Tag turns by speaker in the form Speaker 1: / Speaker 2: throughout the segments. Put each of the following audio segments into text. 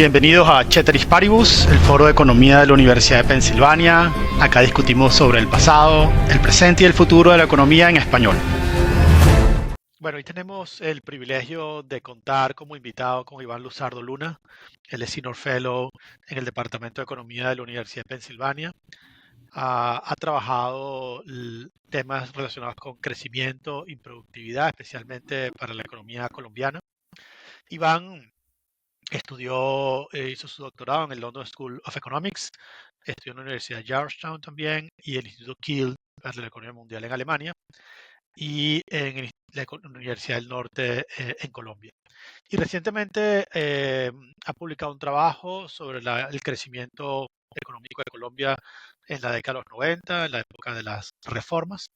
Speaker 1: Bienvenidos a Ceteris Paribus, el foro de economía de la Universidad de Pensilvania. Acá discutimos sobre el pasado, el presente y el futuro de la economía en español. Bueno, hoy tenemos el privilegio de contar como invitado con Iván Luzardo Luna. Él es Senior Fellow en el Departamento de Economía de la Universidad de Pensilvania. Ha trabajado temas relacionados con crecimiento y productividad, especialmente para la economía colombiana. Iván hizo su doctorado en el London School of Economics, estudió en la Universidad de Georgetown también y el Instituto Kiel para la Economía Mundial en Alemania y en la Universidad del Norte en Colombia. Y recientemente ha publicado un trabajo sobre el crecimiento económico de Colombia en la década de los 90, en la época de las reformas,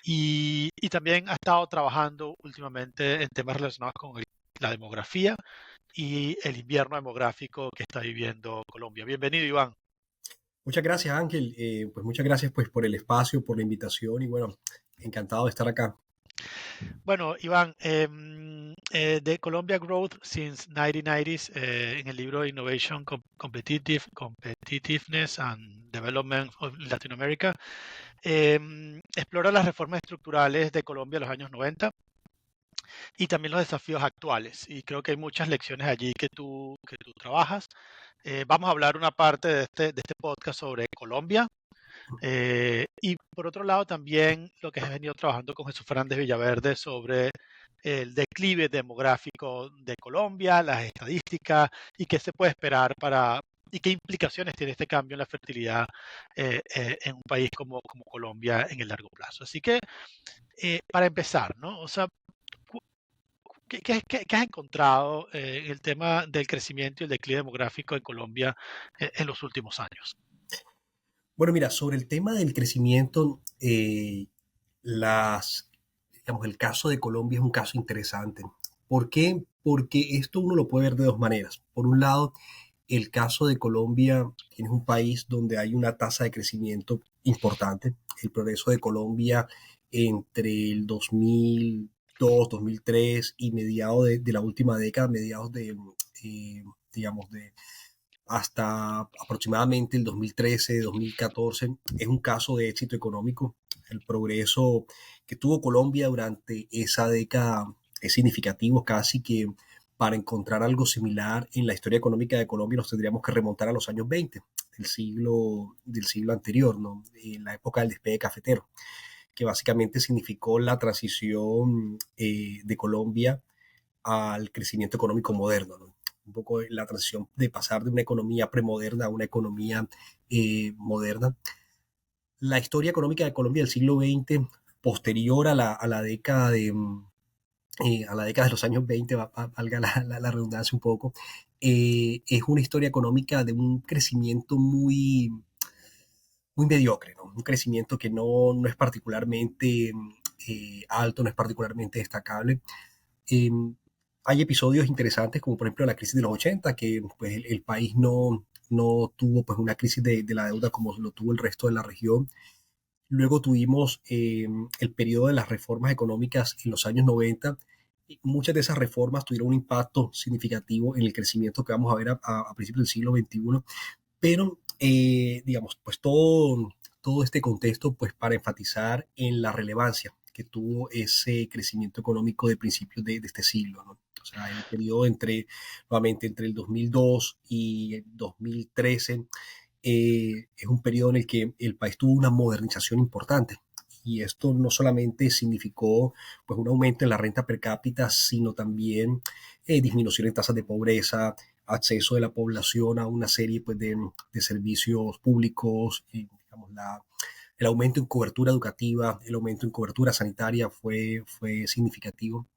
Speaker 1: y también ha estado trabajando últimamente en temas relacionados con la demografía y el invierno demográfico que está viviendo Colombia. Bienvenido, Iván.
Speaker 2: Muchas gracias, Ángel. Pues muchas gracias pues, por el espacio, por la invitación y bueno, encantado de estar acá.
Speaker 1: Bueno, Iván, de Colombia Growth since 1990s, en el libro Innovation, Competitiveness and Development of Latin America, explora las reformas estructurales de Colombia en los años 90 y también los desafíos actuales. Y creo que hay muchas lecciones allí que tú trabajas. Vamos a hablar una parte de este podcast sobre Colombia. Y por otro lado también lo que has venido trabajando con Jesús Fernández Villaverde sobre el declive demográfico de Colombia, las estadísticas y qué se puede esperar y qué implicaciones tiene este cambio en la fertilidad en un país como Colombia en el largo plazo. Así que para empezar, ¿no? O sea, ¿qué has encontrado en el tema del crecimiento y el declive demográfico en Colombia en los últimos años?
Speaker 2: Bueno, mira, sobre el tema del crecimiento, digamos, el caso de Colombia es un caso interesante. ¿Por qué? Porque esto uno lo puede ver de dos maneras. Por un lado, el caso de Colombia es un país donde hay una tasa de crecimiento importante. El progreso de Colombia entre el 2002, 2003 y mediados de la última década, mediados digamos, hasta aproximadamente el 2013, 2014, es un caso de éxito económico. El progreso que tuvo Colombia durante esa década es significativo, casi que para encontrar algo similar en la historia económica de Colombia nos tendríamos que remontar a los años 20 del siglo anterior, ¿no? En la época del despegue cafetero, que básicamente significó la transición de Colombia al crecimiento económico moderno, ¿no? Un poco la transición de pasar de una economía premoderna a una economía moderna. La historia económica de Colombia del siglo XX, posterior a la década de los años 20, valga la redundancia un poco, es una historia económica de un crecimiento muy mediocre, ¿no? Un crecimiento que no es particularmente alto, no es particularmente destacable. Eh, Hay episodios interesantes, como por ejemplo la crisis de los 80, que pues, el país no tuvo pues, una crisis de la deuda como lo tuvo el resto de la región. Luego tuvimos el periodo de las reformas económicas en los años 90. Muchas de esas reformas tuvieron un impacto significativo en el crecimiento que vamos a ver a principios del siglo XXI, pero digamos, pues todo este contexto pues para enfatizar en la relevancia que tuvo ese crecimiento económico de principios de este siglo, ¿no? O sea, el periodo nuevamente, entre el 2002 y el 2013 es un periodo en el que el país tuvo una modernización importante. Y esto no solamente significó pues, un aumento en la renta per cápita, sino también disminución en tasas de pobreza, acceso de la población a una serie pues, de servicios públicos, y, digamos, el aumento en cobertura educativa, el aumento en cobertura sanitaria fue significativo.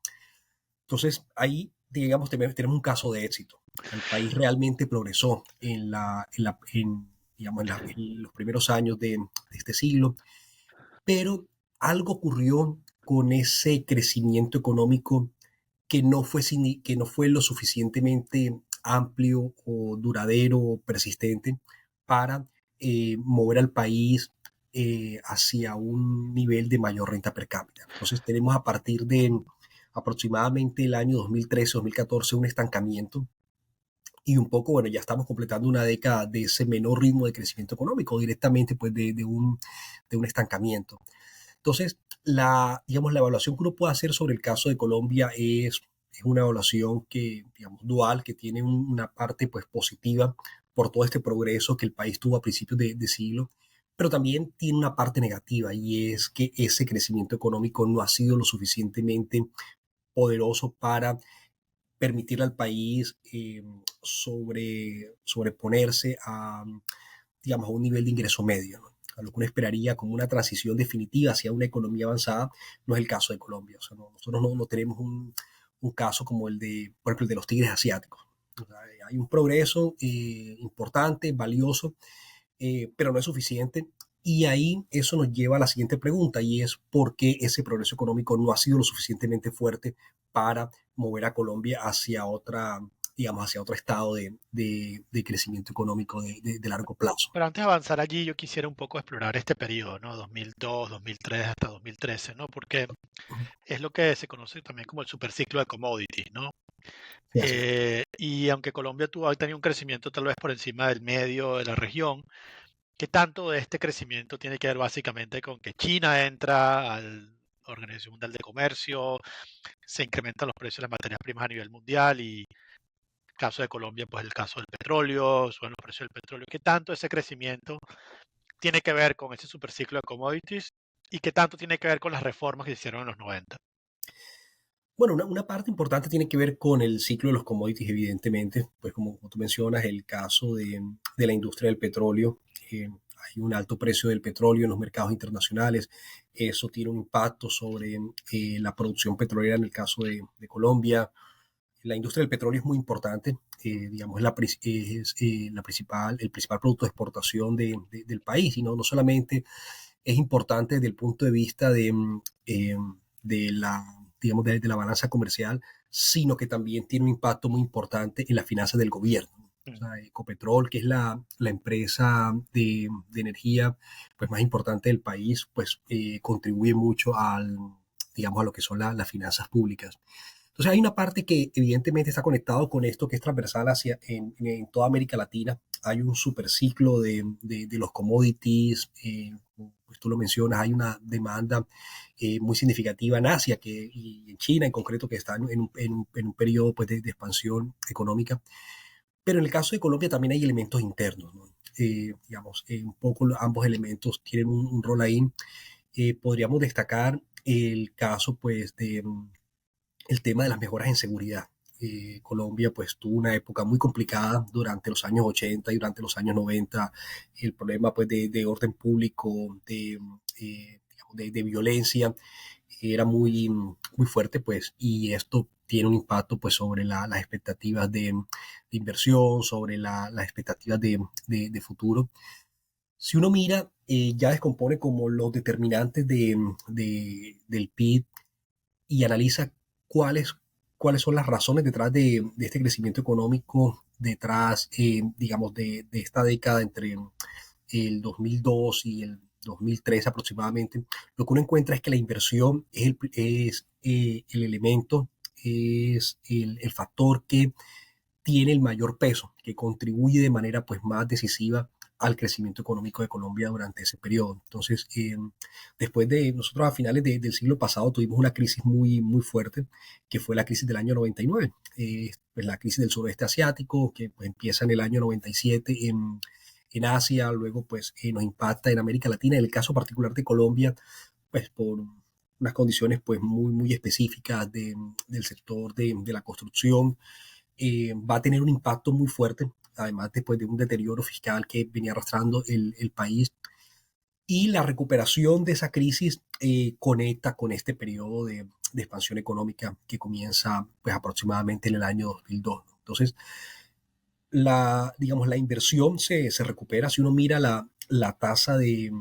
Speaker 2: Entonces, ahí, digamos, tenemos un caso de éxito. El país realmente progresó digamos, en los primeros años de este siglo, pero algo ocurrió con ese crecimiento económico que no fue lo suficientemente amplio o duradero o persistente para mover al país hacia un nivel de mayor renta per cápita. Entonces tenemos a partir de aproximadamente el año 2013-2014 un estancamiento y un poco, bueno, ya estamos completando una década de ese menor ritmo de crecimiento económico, directamente pues de un estancamiento. Entonces, digamos, la evaluación que uno puede hacer sobre el caso de Colombia es una evaluación que, digamos, dual, que tiene una parte pues positiva por todo este progreso que el país tuvo a principios de siglo, pero también tiene una parte negativa y es que ese crecimiento económico no ha sido lo suficientemente poderoso para permitirle al país sobreponerse a, digamos, a un nivel de ingreso medio, ¿no? A lo que uno esperaría como una transición definitiva hacia una economía avanzada, no es el caso de Colombia. O sea, nosotros no tenemos un caso como el de, por ejemplo, el de los tigres asiáticos. O sea, hay un progreso importante, valioso, pero no es suficiente. Y ahí eso nos lleva a la siguiente pregunta y es por qué ese progreso económico no ha sido lo suficientemente fuerte para mover a Colombia hacia otra, digamos, hacia otro estado de crecimiento económico de largo plazo.
Speaker 1: Pero antes de avanzar allí, yo quisiera un poco explorar este periodo, ¿no? 2002, 2003 hasta 2013, ¿no? Porque es lo que se conoce también como el superciclo de commodities, ¿no?
Speaker 2: Sí, así es.
Speaker 1: Y aunque Colombia ha tenido un crecimiento tal vez por encima del medio de la región, ¿qué tanto de este crecimiento tiene que ver básicamente con que China entra a la Organización Mundial de Comercio, se incrementan los precios de las materias primas a nivel mundial y caso de Colombia, pues el caso del petróleo, suben los precios del petróleo? ¿Qué tanto ese crecimiento tiene que ver con ese superciclo de commodities y qué tanto tiene que ver con las reformas que se hicieron en los 90?
Speaker 2: Bueno, una parte importante tiene que ver con el ciclo de los commodities, evidentemente, pues como tú mencionas, el caso de la industria del petróleo. Hay un alto precio del petróleo en los mercados internacionales. Eso tiene un impacto sobre la producción petrolera en el caso de Colombia. La industria del petróleo es muy importante, digamos, el principal producto de exportación del país, y no solamente es importante desde el punto de vista eh, de la, digamos, de la balanza comercial, sino que también tiene un impacto muy importante en las finanzas del gobierno. O
Speaker 1: Mm.
Speaker 2: sea, Ecopetrol, que es la empresa de energía pues, más importante del país, pues contribuye mucho digamos, a lo que son las finanzas públicas. Entonces hay una parte que evidentemente está conectado con esto que es transversal en toda América Latina. Hay un superciclo de los commodities, pues tú lo mencionas, hay una demanda muy significativa en Asia y en China en concreto que están en un periodo pues, de expansión económica. Pero en el caso de Colombia también hay elementos internos, ¿no? Digamos, un poco ambos elementos tienen un rol ahí. Podríamos destacar el caso pues el tema de las mejoras en seguridad. Colombia pues tuvo una época muy complicada durante los años 80 y durante los años 90. El problema pues de orden público, digamos, de violencia, era muy fuerte pues y esto tiene un impacto pues sobre las expectativas de inversión, sobre las expectativas de futuro. Si uno mira, ya descompone como los determinantes del PIB y analiza cuáles, cuáles son las razones detrás de este crecimiento económico, detrás, digamos, de esta década entre el 2002 y el 2003 aproximadamente, lo que uno encuentra es que la inversión es el elemento, es el factor que tiene el mayor peso, que contribuye de manera pues más decisiva al crecimiento económico de Colombia durante ese periodo. Entonces, después de nosotros a finales del siglo pasado tuvimos una crisis muy fuerte, que fue la crisis del año 99, pues la crisis del sureste asiático, que pues, empieza en el año 97 en Asia, luego pues nos impacta en América Latina. En el caso particular de Colombia, pues por unas condiciones pues muy específicas del sector de la construcción, va a tener un impacto muy fuerte, además después de un deterioro fiscal que venía arrastrando el país. Y la recuperación de esa crisis conecta con este periodo de expansión económica que comienza pues, aproximadamente en el año 2002. Entonces, digamos, la inversión se recupera. Si uno mira la tasa de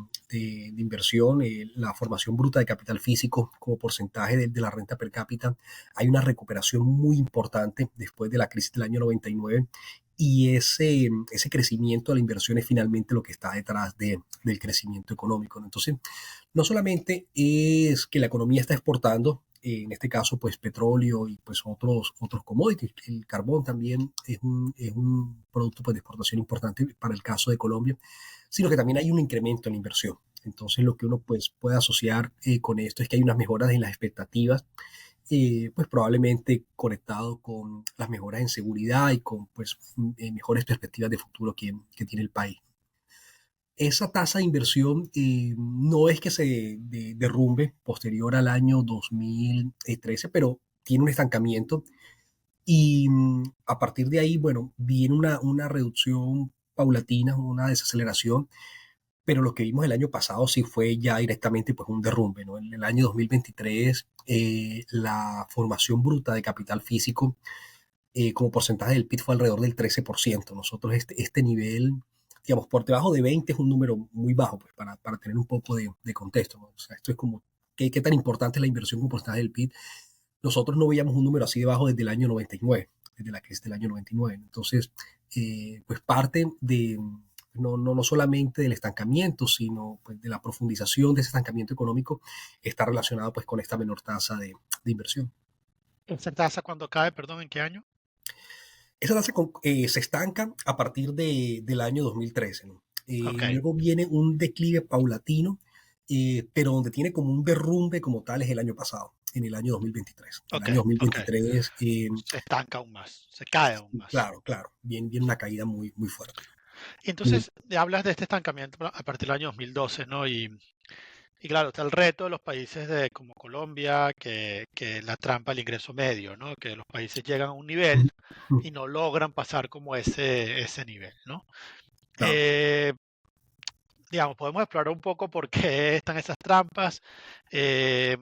Speaker 2: inversión, la formación bruta de capital físico como porcentaje de la renta per cápita, hay una recuperación muy importante después de la crisis del año 99 y ese crecimiento de la inversión es finalmente lo que está detrás del crecimiento económico, ¿no? Entonces, no solamente es que la economía está exportando, en este caso pues petróleo y pues otros commodities. El carbón también es un producto pues, de exportación importante para el caso de Colombia, sino que también hay un incremento en la inversión. Entonces lo que uno pues puede asociar con esto es que hay unas mejoras en las expectativas, pues probablemente conectado con las mejoras en seguridad y con pues mejores perspectivas de futuro que tiene el país. Esa tasa de inversión no es que se derrumbe posterior al año 2013, pero tiene un estancamiento y a partir de ahí, bueno, viene una reducción paulatina, una desaceleración, pero lo que vimos el año pasado sí fue ya directamente pues un derrumbe, ¿no? En el año 2023, la formación bruta de capital físico como porcentaje del PIB fue alrededor del 13%. Nosotros este nivel, digamos, por debajo de 20 es un número muy bajo, pues, para tener un poco de contexto, ¿no? O sea, esto es como, ¿qué tan importante es la inversión como porcentaje del PIB? Nosotros no veíamos un número así de bajo desde el año 99, desde la crisis del año 99. Entonces, pues parte de, no solamente del estancamiento, sino pues, de la profundización de ese estancamiento económico está relacionado pues con esta menor tasa de inversión.
Speaker 1: ¿Esa tasa cuando cae, perdón, en qué año?
Speaker 2: Esa tasa se estanca a partir del año 2013, ¿no?
Speaker 1: Ok,
Speaker 2: Luego viene un declive paulatino, pero donde tiene como un derrumbe como tal es el año pasado, en el año 2023. El
Speaker 1: ok,
Speaker 2: año
Speaker 1: ok.
Speaker 2: 2023,
Speaker 1: Se estanca aún más, se cae aún más.
Speaker 2: claro, claro, viene una caída muy, muy fuerte.
Speaker 1: Y
Speaker 2: Mm,
Speaker 1: entonces hablas de este estancamiento a partir del año 2012, ¿no? Y claro, está el reto de los países como Colombia, que la trampa del ingreso medio, ¿no? Que los países llegan a un nivel
Speaker 2: mm, mm,
Speaker 1: y no logran pasar como ese nivel, ¿no?
Speaker 2: claro.
Speaker 1: Eh, digamos, podemos explorar un poco por qué están esas trampas. Eh,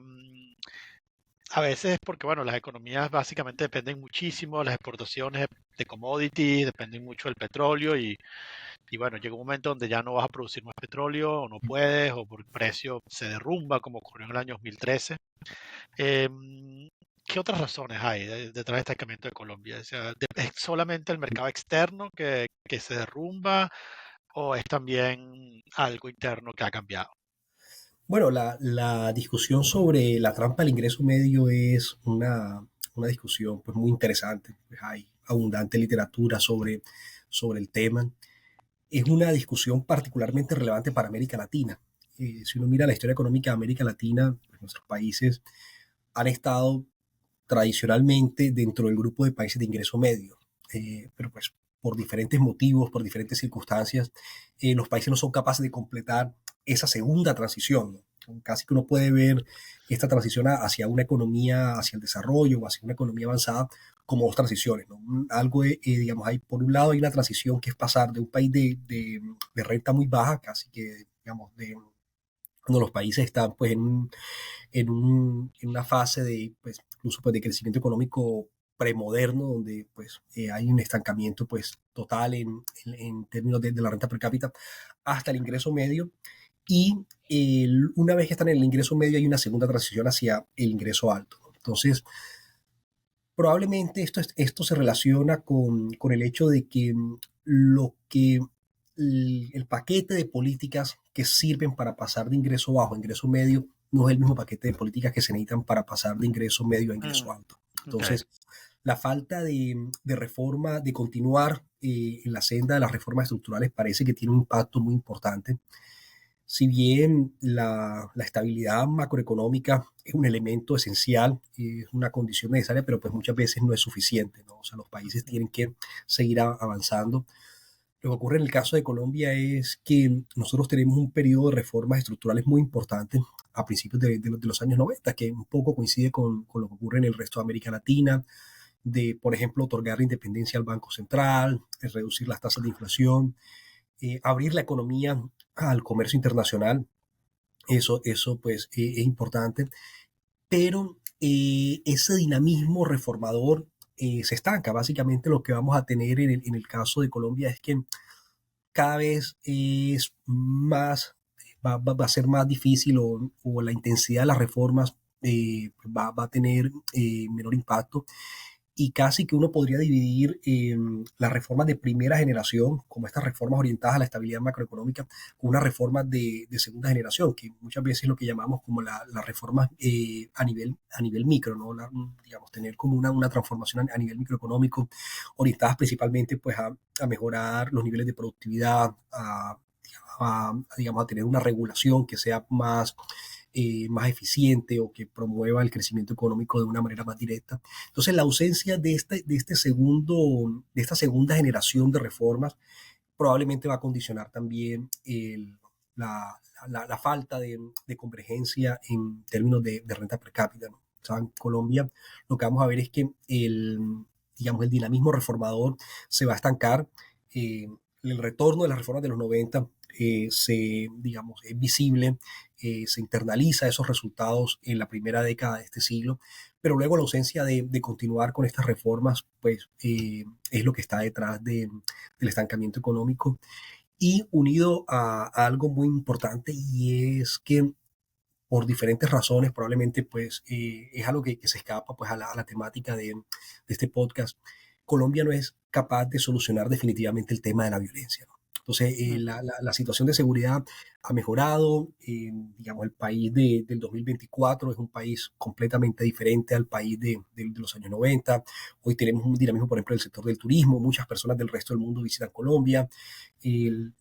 Speaker 1: a veces es porque, bueno, las economías básicamente dependen muchísimo, las exportaciones de commodities dependen mucho del petróleo y bueno, llega un momento donde ya no vas a producir más petróleo o no puedes o por el precio se derrumba como ocurrió en el año 2013. Eh, ¿Qué otras razones hay detrás de este estancamiento de Colombia? O sea, ¿es solamente el mercado externo que se derrumba o es también algo interno que ha cambiado?
Speaker 2: Bueno, la discusión sobre la trampa del ingreso medio es una discusión pues, muy interesante. Pues, hay abundante literatura sobre el tema. Es una discusión particularmente relevante para América Latina. Si uno mira la historia económica de América Latina, pues nuestros países han estado tradicionalmente dentro del grupo de países de ingreso medio, pero pues por diferentes motivos, por diferentes circunstancias, los países no son capaces de completar esa segunda transición, ¿no? Casi que uno puede ver esta transición hacia una economía, hacia el desarrollo o hacia una economía avanzada como dos transiciones, ¿no? Algo, digamos, hay por un lado hay una transición que es pasar de un país de renta muy baja, casi que, digamos, cuando los países están pues en una fase de, pues, incluso pues, de crecimiento económico premoderno, donde pues hay un estancamiento pues total en términos de la renta per cápita, hasta el ingreso medio. Y una vez que están en el ingreso medio hay una segunda transición hacia el ingreso alto. Entonces, probablemente esto se relaciona con el hecho de que lo que el paquete de políticas que sirven para pasar de ingreso bajo a ingreso medio no es el mismo paquete de políticas que se necesitan para pasar de ingreso medio a ingreso
Speaker 1: Mm,
Speaker 2: alto.
Speaker 1: ok.
Speaker 2: Entonces, la falta de reforma, de continuar en la senda de las reformas estructurales parece que tiene un impacto muy importante. Si bien la estabilidad macroeconómica es un elemento esencial, es una condición necesaria, pero pues muchas veces no es suficiente, ¿no? O sea, los países tienen que seguir avanzando. Lo que ocurre en el caso de Colombia es que nosotros tenemos un periodo de reformas estructurales muy importante a principios de los años 90, que un poco coincide con lo que ocurre en el resto de América Latina, de, por ejemplo, otorgar independencia al Banco Central, reducir las tasas de inflación, abrir la economía al comercio internacional. Eso pues es importante, pero ese dinamismo reformador se estanca. Básicamente lo que vamos a tener en el caso de Colombia es que cada vez es más, va a ser más difícil o la intensidad de las reformas va a tener menor impacto y casi que uno podría dividir las reformas de primera generación, como estas reformas orientadas a la estabilidad macroeconómica, con unas reformas de segunda generación, que muchas veces es lo que llamamos como las reformas a nivel micro, ¿no? Digamos, tener como una transformación a nivel microeconómico, orientadas principalmente pues, a mejorar los niveles de productividad, digamos, a tener una regulación que sea más eficiente o que promueva el crecimiento económico de una manera más directa. Entonces, la ausencia de esta segunda generación de reformas probablemente va a condicionar también la falta de convergencia en términos de renta per cápita, ¿no? O sea, en Colombia lo que vamos a ver es que digamos, el dinamismo reformador se va a estancar. El retorno de las reformas de los 90 digamos, es visible, se internaliza esos resultados en la primera década de este siglo, pero luego la ausencia de continuar con estas reformas, pues es lo que está detrás del estancamiento económico y unido a algo muy importante y es que por diferentes razones, probablemente pues es algo que se escapa pues a la temática de este podcast. Colombia no es capaz de solucionar definitivamente el tema de la violencia, ¿no? Entonces, la situación de seguridad ha mejorado. Digamos, el país del 2024 es un país completamente diferente al país de los años 90. Hoy tenemos un dinamismo, por ejemplo, del sector del turismo. Muchas personas del resto del mundo visitan Colombia. En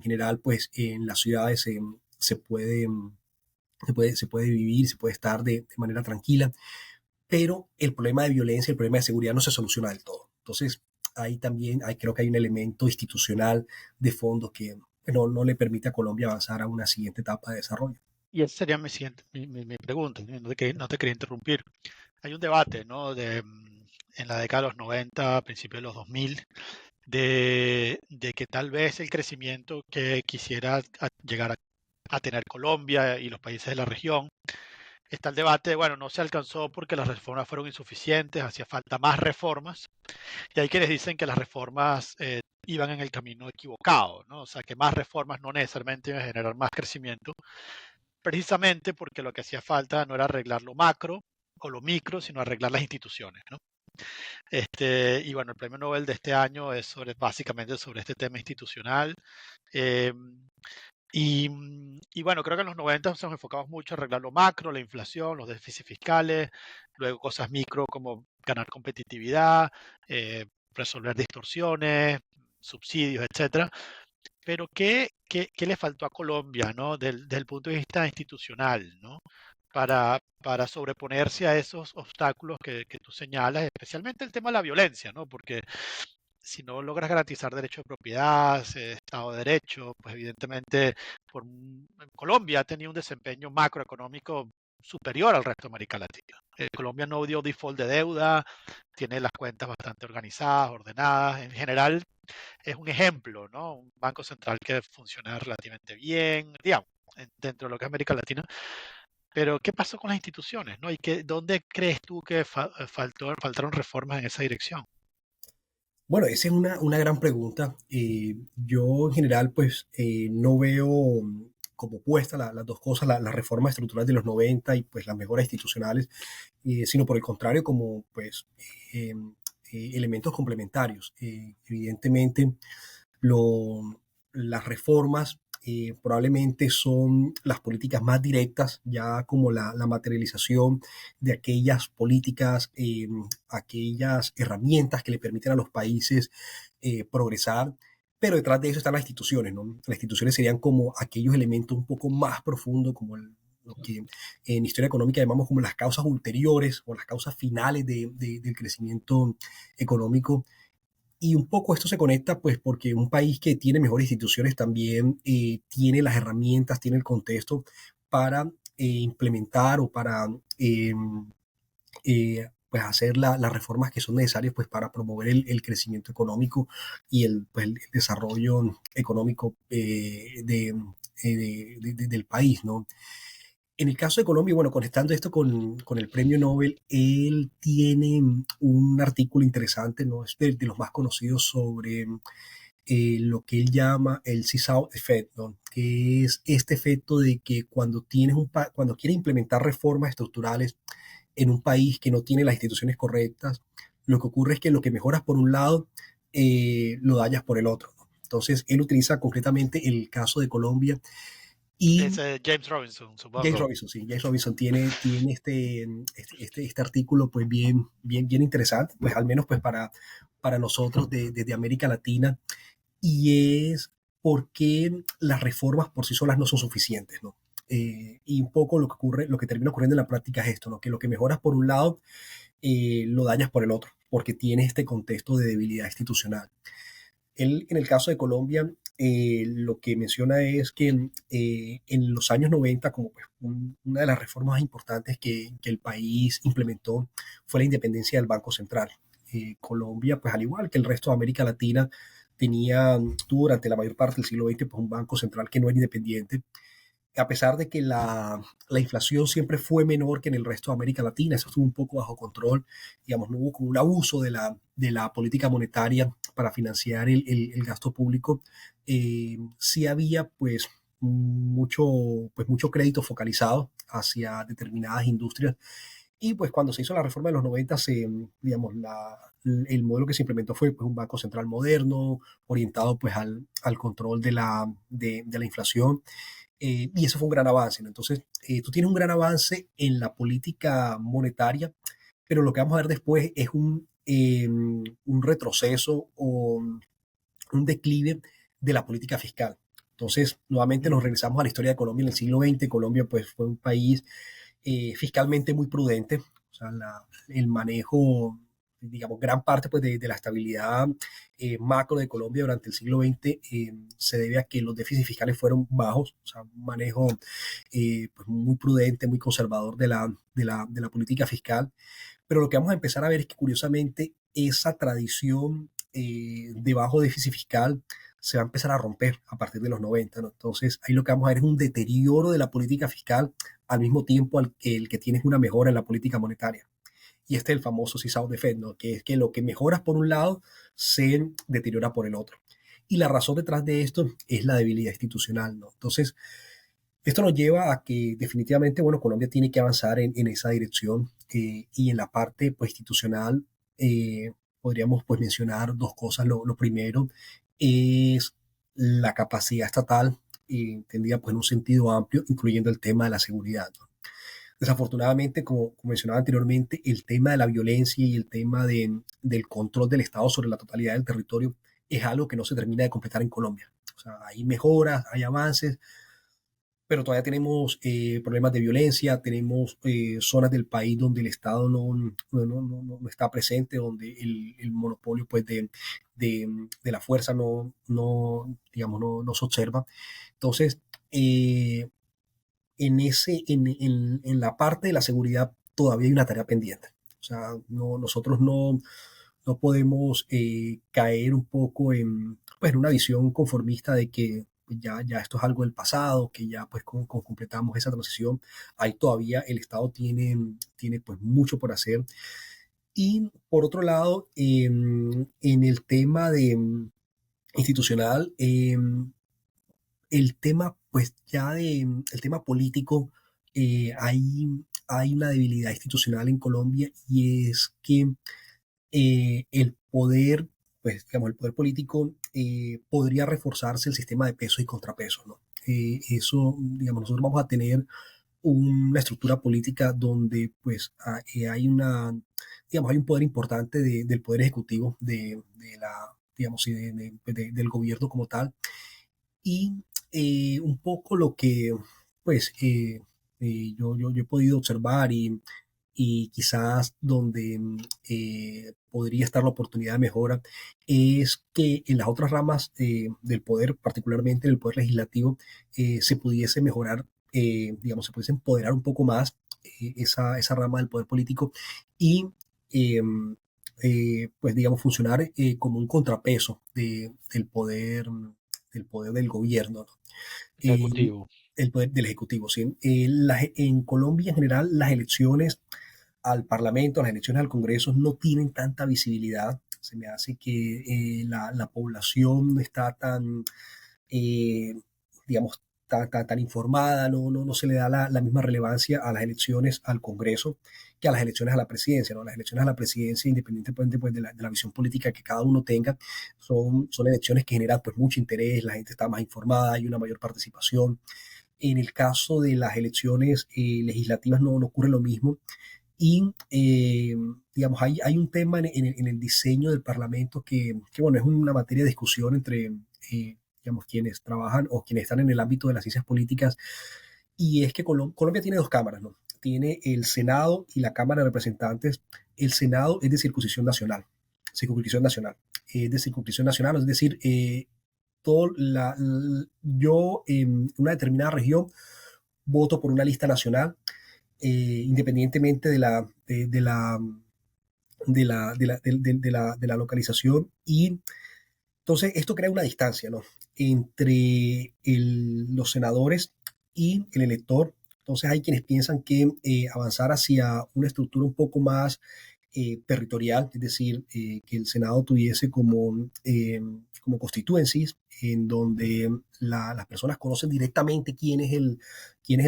Speaker 2: general, pues en las ciudades se puede se puede vivir, se puede estar de manera tranquila, pero el problema de violencia, el problema de seguridad no se soluciona del todo. Entonces, ahí también creo que hay un elemento institucional de fondo que no le permite a Colombia avanzar a una siguiente etapa de desarrollo.
Speaker 1: Y esa sería mi pregunta, no te quería interrumpir. Hay un debate, ¿no? En la década de los 90, principios de los 2000, de que tal vez el crecimiento que quisiera llegar a tener Colombia y los países de la región, está el debate, bueno, no se alcanzó porque las reformas fueron insuficientes, hacía falta más reformas, y hay quienes dicen que las reformas iban en el camino equivocado, ¿no? O sea, que más reformas no necesariamente iban a generar más crecimiento, precisamente porque lo que hacía falta no era arreglar lo macro o lo micro, sino arreglar las instituciones, ¿no? Y bueno, el premio Nobel de este año es básicamente sobre este tema institucional. Eh, y bueno, creo que en los 90 nos enfocamos mucho en arreglar lo macro, la inflación, los déficits fiscales, luego cosas micro como ganar competitividad, resolver distorsiones, subsidios, etcétera. Pero ¿qué le faltó a Colombia, ¿no? Del punto de vista institucional, ¿no? Para sobreponerse a esos obstáculos que tú señalas, especialmente el tema de la violencia, ¿no? Porque si no logras garantizar derecho de propiedad, Estado de Derecho, pues evidentemente Colombia ha tenido un desempeño macroeconómico superior al resto de América Latina. Colombia no dio default de deuda, tiene las cuentas bastante organizadas, ordenadas. En general, es un ejemplo, ¿no? Un banco central que funciona relativamente bien, digamos, dentro de lo que es América Latina. Pero, ¿qué pasó con las instituciones, ¿no? ¿Dónde crees tú que faltaron reformas en esa dirección?
Speaker 2: Bueno, esa es una gran pregunta. Yo en general pues no veo como puesta las dos cosas, las reformas estructurales de los 90 y pues las mejoras institucionales, sino por el contrario como pues eh, elementos complementarios. Evidentemente, lo, las reformas probablemente son las políticas más directas, ya como la materialización de aquellas políticas, aquellas herramientas que le permiten a los países progresar, pero detrás de eso están las instituciones, ¿no? Las instituciones serían como aquellos elementos un poco más profundos, como lo que en historia económica llamamos como las causas ulteriores o las causas finales del crecimiento económico, y un poco esto se conecta pues porque un país que tiene mejores instituciones también tiene las herramientas, tiene el contexto para implementar o para pues hacer las reformas que son necesarias pues para promover el crecimiento económico y pues, el desarrollo económico del país, ¿no? En el caso de Colombia, bueno, conectando esto con el premio Nobel, él tiene un artículo interesante, ¿no? Es de los más conocidos sobre lo que él llama el seesaw effect, ¿no? Que es este efecto de que cuando cuando quieres implementar reformas estructurales en un país que no tiene las instituciones correctas, lo que ocurre es que lo que mejoras por un lado, lo dañas por el otro, ¿no? Entonces, él utiliza concretamente el caso de Colombia
Speaker 1: Es
Speaker 2: y
Speaker 1: James Robinson,
Speaker 2: James
Speaker 1: supongo.
Speaker 2: Robinson, sí, James Robinson tiene este artículo pues bien interesante, pues al menos pues para nosotros desde América Latina, y es por qué las reformas por sí solas no son suficientes, ¿no? Y un poco lo que ocurre, lo que termina ocurriendo en la práctica es esto, ¿no? Que lo que mejoras por un lado, lo dañas por el otro, porque tiene este contexto de debilidad institucional. Él, en el caso de Colombia, lo que menciona es que en los años 90, como pues, una de las reformas más importantes que el país implementó fue la independencia del Banco Central. Colombia, pues al igual que el resto de América Latina, tuvo durante la mayor parte del siglo XX pues, un banco central que no era independiente, a pesar de que la inflación siempre fue menor que en el resto de América Latina. Eso estuvo un poco bajo control, digamos, no hubo como un abuso de la política monetaria para financiar el gasto público. Sí había mucho crédito focalizado hacia determinadas industrias, y pues cuando se hizo la reforma de los 90, digamos, el modelo que se implementó fue pues, un banco central moderno, orientado pues al control de la inflación, y eso fue un gran avance, ¿no? Entonces, tú tienes un gran avance en la política monetaria, pero lo que vamos a ver después es un retroceso o un declive de la política fiscal. Entonces, nuevamente nos
Speaker 1: Mm.
Speaker 2: regresamos a la historia de Colombia en el siglo XX. Colombia pues, fue un país fiscalmente muy prudente. O sea, el manejo, digamos, gran parte pues, de la estabilidad macro de Colombia durante el siglo XX se debe a que los déficits fiscales fueron bajos. O sea, un manejo pues, muy prudente, muy conservador de la política fiscal. Pero lo que vamos a empezar a ver es que curiosamente esa tradición de bajo déficit fiscal se va a empezar a romper a partir de los 90, ¿no? Entonces, ahí lo que vamos a ver es un deterioro de la política fiscal al mismo tiempo el que tienes una mejora en la política monetaria. Y este es el famoso seesaw effect, ¿no? Que es que lo que mejoras por un lado se deteriora por el otro. Y la razón detrás de esto es la debilidad institucional, ¿no? Entonces, esto nos lleva a que definitivamente, bueno, Colombia tiene que avanzar en esa dirección, y en la parte pues, institucional podríamos pues, mencionar dos cosas. Lo primero es la capacidad estatal, entendida pues, en un sentido amplio, incluyendo el tema de la seguridad, ¿no? Desafortunadamente, como mencionaba anteriormente, el tema de la violencia y el tema del control del Estado sobre la totalidad del territorio es algo que no se termina de completar en Colombia. O sea, hay mejoras, hay avances, pero todavía tenemos problemas de violencia, tenemos zonas del país donde el Estado no está presente, donde el monopolio pues, de la fuerza digamos, no se observa. Entonces, en la parte de la seguridad todavía hay una tarea pendiente. O sea, nosotros no podemos caer un poco pues, en una visión conformista de que pues, ya esto es algo del pasado, que ya pues completamos esa transición. Ahí todavía el Estado tiene pues mucho por hacer. Y por otro lado, en el tema institucional, el tema pues ya el tema político, hay una debilidad institucional en Colombia, y es que el poder, pues, digamos, el poder político podría reforzarse el sistema de pesos y contrapesos, ¿no? Eso, digamos, nosotros vamos a tener una estructura política donde, pues, digamos, hay un poder importante del poder ejecutivo, digamos, sí, del gobierno como tal, y un poco lo que, pues, yo he podido observar, y quizás donde podría estar la oportunidad de mejora, es que en las otras ramas del poder, particularmente en el poder legislativo, se pudiese mejorar, digamos, se pudiese empoderar un poco más esa rama del poder político, y eh, pues digamos funcionar como un contrapeso del poder del gobierno, ¿no? Eh,
Speaker 1: Ejecutivo.
Speaker 2: el poder del Ejecutivo, ¿sí? En Colombia en general las elecciones al Parlamento, las elecciones al Congreso no tienen tanta visibilidad. Se me hace que la población no está tan, eh, digamos, tan informada, no se le da la misma relevancia a las elecciones al Congreso. que a las elecciones a la presidencia, ¿no? Las elecciones a la presidencia, independientemente pues, de la visión política que cada uno tenga, son elecciones que generan pues mucho interés, la gente está más informada, hay una mayor participación. En el caso de las elecciones legislativas no ocurre lo mismo. Y, digamos, hay un tema en el diseño del Parlamento que, bueno, es una materia de discusión entre, digamos, quienes trabajan o quienes están en el ámbito de las ciencias políticas, y es que Colombia tiene dos cámaras, ¿no? Tiene el Senado y la Cámara de Representantes. El Senado es de circunscripción nacional, es decir, yo en una determinada región voto por una lista nacional, independientemente de la localización. Y entonces esto crea una distancia, ¿no? Entre los senadores y el elector. Entonces hay quienes piensan que avanzar hacia una estructura un poco más territorial, es decir, que el Senado tuviese como constituencies en donde las personas conocen directamente quién es el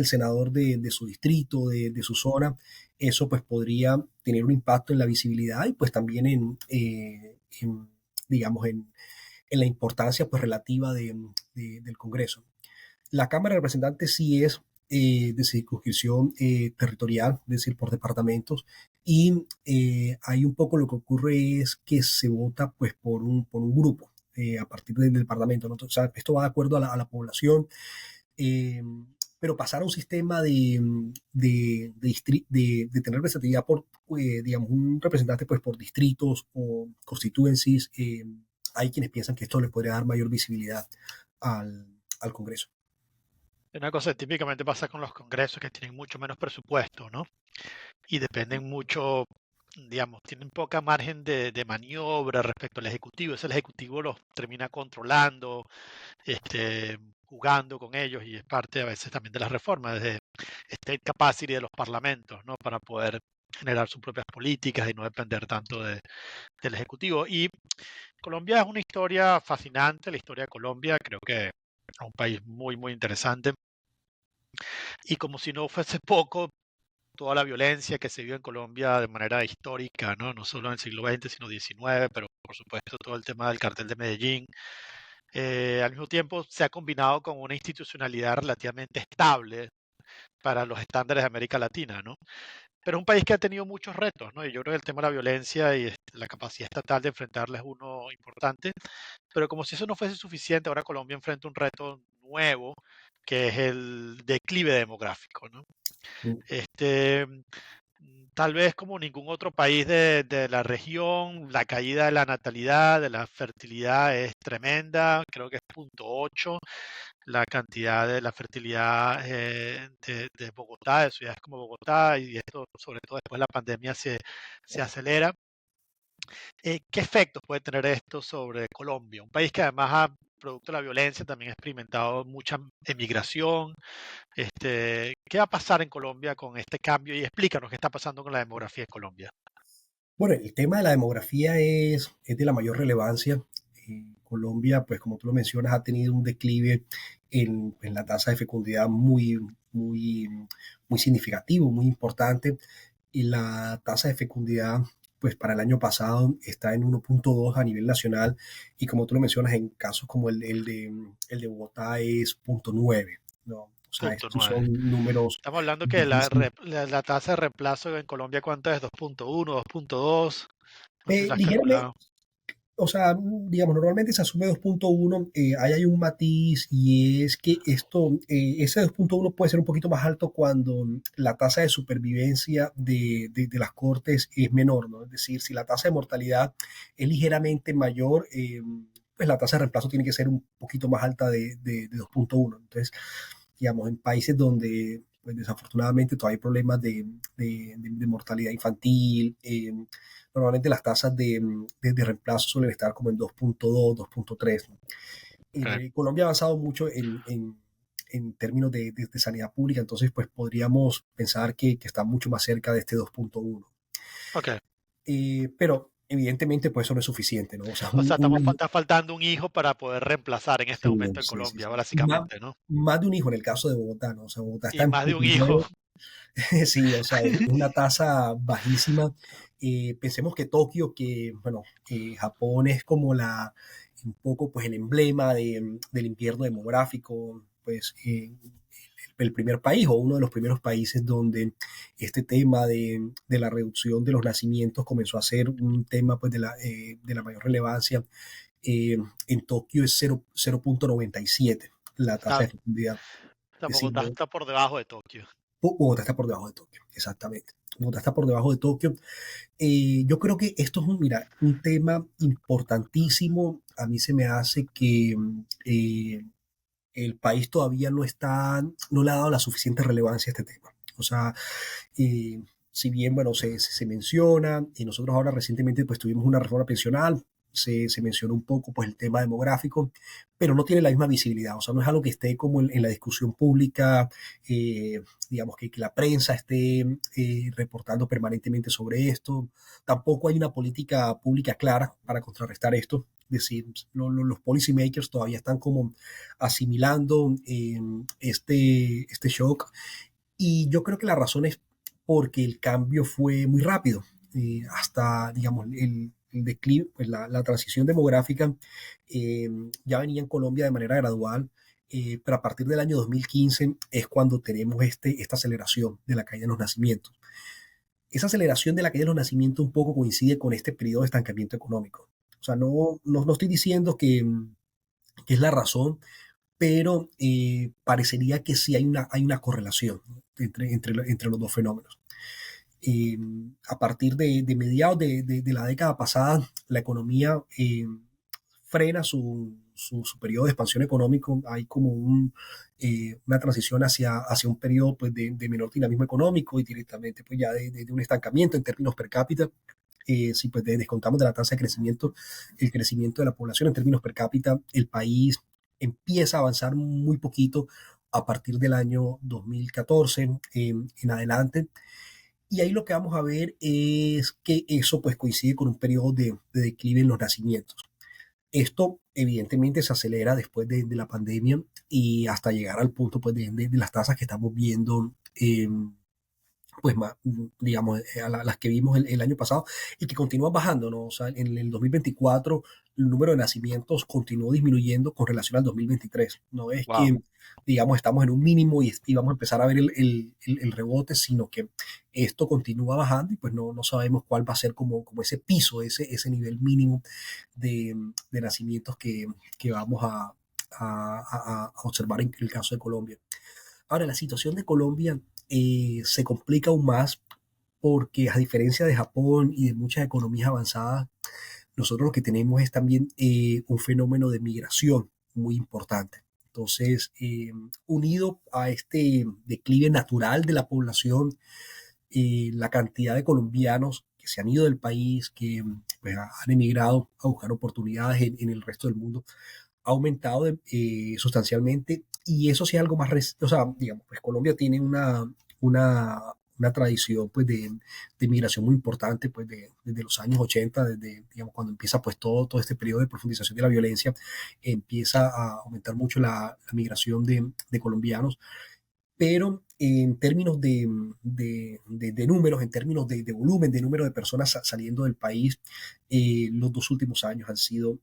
Speaker 2: senador de su distrito, de su zona. Eso pues podría tener un impacto en la visibilidad y pues también digamos, en la importancia pues relativa del Congreso. La Cámara de Representantes sí es de circunscripción territorial, es decir, por departamentos, y ahí un poco lo que ocurre es que se vota pues por un grupo a partir del Parlamento, ¿no? O sea, esto va de acuerdo a la población, eh, pero pasar a un sistema de tener representatividad por, digamos, un representante pues por distritos o constituencies, hay quienes piensan que esto le podría dar mayor visibilidad al Congreso.
Speaker 1: Una cosa que típicamente pasa con los congresos que tienen mucho menos presupuesto, ¿no? Y dependen mucho, digamos, tienen poca margen de maniobra respecto al Ejecutivo. El Ejecutivo los termina controlando, jugando con ellos, y es parte a veces también de las reformas, de state capacity de los parlamentos, ¿no? Para poder generar sus propias políticas y no depender tanto del Ejecutivo. Y Colombia es una historia fascinante, la historia de Colombia, creo que es un país muy, muy interesante. Y como si no fuese poco, toda la violencia que se vio en Colombia de manera histórica, ¿no? No solo en el siglo XX, sino XIX, pero por supuesto todo el tema del cartel de Medellín. Al mismo tiempo se ha combinado con una institucionalidad relativamente estable para los estándares de América Latina, ¿no? Pero es un país que ha tenido muchos retos, ¿no? Y yo creo que el tema de la violencia y la capacidad estatal de enfrentarla es uno importante, pero como si eso no fuese suficiente, ahora Colombia enfrenta un reto nuevo, que es el declive demográfico, ¿no?
Speaker 2: Mm.
Speaker 1: Este, Tal vez como ningún otro país de la región, la caída de la natalidad, de la fertilidad es tremenda, creo que es 0.8 la cantidad de la fertilidad de Bogotá, de ciudades como Bogotá, y esto sobre todo después de la pandemia se acelera. ¿Qué efectos puede tener esto sobre Colombia? Un país que además, producto de la violencia, también ha experimentado mucha emigración. ¿Qué va a pasar en Colombia con este cambio? Y explícanos qué está pasando con la demografía en Colombia.
Speaker 2: Bueno, el tema de la demografía es de la mayor relevancia. Colombia, pues como tú lo mencionas, ha tenido un declive en la tasa de fecundidad muy significativo, muy importante. Y la tasa de fecundidad, pues para el año pasado está en 1.2 a nivel nacional. Y como tú lo mencionas, en casos como el de Bogotá es 0.9, ¿no? O sea,
Speaker 1: Punto
Speaker 2: estos
Speaker 1: 9.
Speaker 2: son números
Speaker 1: Estamos hablando que
Speaker 2: difíciles.
Speaker 1: la tasa de reemplazo en Colombia, ¿cuánto es? 2.1, 2.2. No sé si la has
Speaker 2: Ligeramente,
Speaker 1: calculado.
Speaker 2: o sea, digamos, normalmente se asume 2.1, ahí hay un matiz y es que ese 2.1 puede ser un poquito más alto cuando la tasa de supervivencia de las cortes es menor, ¿no? Es decir, si la tasa de mortalidad es ligeramente mayor, pues la tasa de reemplazo tiene que ser un poquito más alta de 2.1. Entonces, digamos, en países donde pues, desafortunadamente todavía hay problemas de mortalidad infantil, normalmente las tasas de reemplazo suelen estar como en 2.2, 2.3, ¿no?
Speaker 1: Okay.
Speaker 2: Colombia ha avanzado mucho en términos de sanidad pública, entonces pues podríamos pensar que está mucho más cerca de este 2.1.
Speaker 1: Ok.
Speaker 2: Pero evidentemente pues eso no es suficiente, ¿no? O sea,
Speaker 1: O sea, está faltando un hijo para poder reemplazar en este
Speaker 2: sí,
Speaker 1: momento en
Speaker 2: sí, sí,
Speaker 1: Colombia,
Speaker 2: sí. Más,
Speaker 1: básicamente, ¿no?
Speaker 2: más de un hijo en el caso de Bogotá, ¿no? O sea, Bogotá está
Speaker 1: Y
Speaker 2: en
Speaker 1: más de un hijo.
Speaker 2: 0.9. Sí, o sea, es una tasa bajísima. Pensemos que Tokio, que bueno, Japón es como un poco pues el emblema del invierno demográfico, pues el primer país o uno de los primeros países donde este tema de la reducción de los nacimientos comenzó a ser un tema pues de la mayor relevancia. En Tokio es 0,97 la tasa
Speaker 1: Ah,
Speaker 2: de fecundidad. Es decir,
Speaker 1: Bogotá está por debajo de Tokio.
Speaker 2: Bogotá está por debajo de Tokio, exactamente. Bogotá está por debajo de Tokio. Yo creo que esto es mira, un tema importantísimo. A mí se me hace que el país todavía no le ha dado la suficiente relevancia a este tema. O sea, eh, si bien, bueno, se menciona, y nosotros ahora recientemente pues tuvimos una reforma pensional, se mencionó un poco pues el tema demográfico, pero no tiene la misma visibilidad, o sea, no es algo que esté como en la discusión pública, digamos que la prensa esté reportando permanentemente sobre esto, tampoco hay una política pública clara para contrarrestar esto, es decir, los policy makers todavía están como asimilando este shock y yo creo que la razón es porque el cambio fue muy rápido. Hasta, digamos, el declive, pues la transición demográfica eh, ya venía en Colombia de manera gradual, pero a partir del año 2015 es cuando tenemos esta aceleración de la caída de los nacimientos. Esa aceleración de la caída de los nacimientos un poco coincide con este periodo de estancamiento económico. O sea, no estoy diciendo que es la razón, pero parecería que sí hay una correlación, ¿no? Entre los dos fenómenos. Eh, a partir de mediados de la década pasada, la economía frena su periodo de expansión económico, hay como una transición hacia un periodo pues, de menor dinamismo económico y directamente pues, ya de un estancamiento en términos per cápita. Si pues descontamos de la tasa de crecimiento, el crecimiento de la población en términos per cápita, el país empieza a avanzar muy poquito a partir del año 2014 en adelante. Y ahí lo que vamos a ver es que eso pues coincide con un periodo de declive en los nacimientos. Esto evidentemente se acelera después de la pandemia y hasta llegar al punto pues, de las tasas que estamos viendo pues más, digamos, las que vimos el año pasado y que continúan bajando, ¿no? O sea, en el 2024 el número de nacimientos continuó disminuyendo con relación al 2023. No es
Speaker 1: Wow.
Speaker 2: que, digamos, estamos en un mínimo y vamos a empezar a ver el rebote, sino que esto continúa bajando y pues no sabemos cuál va a ser como ese piso, ese nivel mínimo de nacimientos que vamos a observar en el caso de Colombia. Ahora, la situación de Colombia se complica aún más porque a diferencia de Japón y de muchas economías avanzadas, nosotros lo que tenemos es también un fenómeno de migración muy importante. Entonces, unido a este declive natural de la población, la cantidad de colombianos que se han ido del país, que pues, han emigrado a buscar oportunidades en el resto del mundo, ha aumentado sustancialmente y eso sí es algo más, o sea, digamos, pues Colombia tiene una, una tradición pues de migración muy importante pues desde los años 80, desde digamos cuando empieza pues todo este periodo de profundización de la violencia, empieza a aumentar mucho la migración de colombianos, pero en términos de números, en términos de volumen, de número de personas saliendo del país, los dos últimos años han sido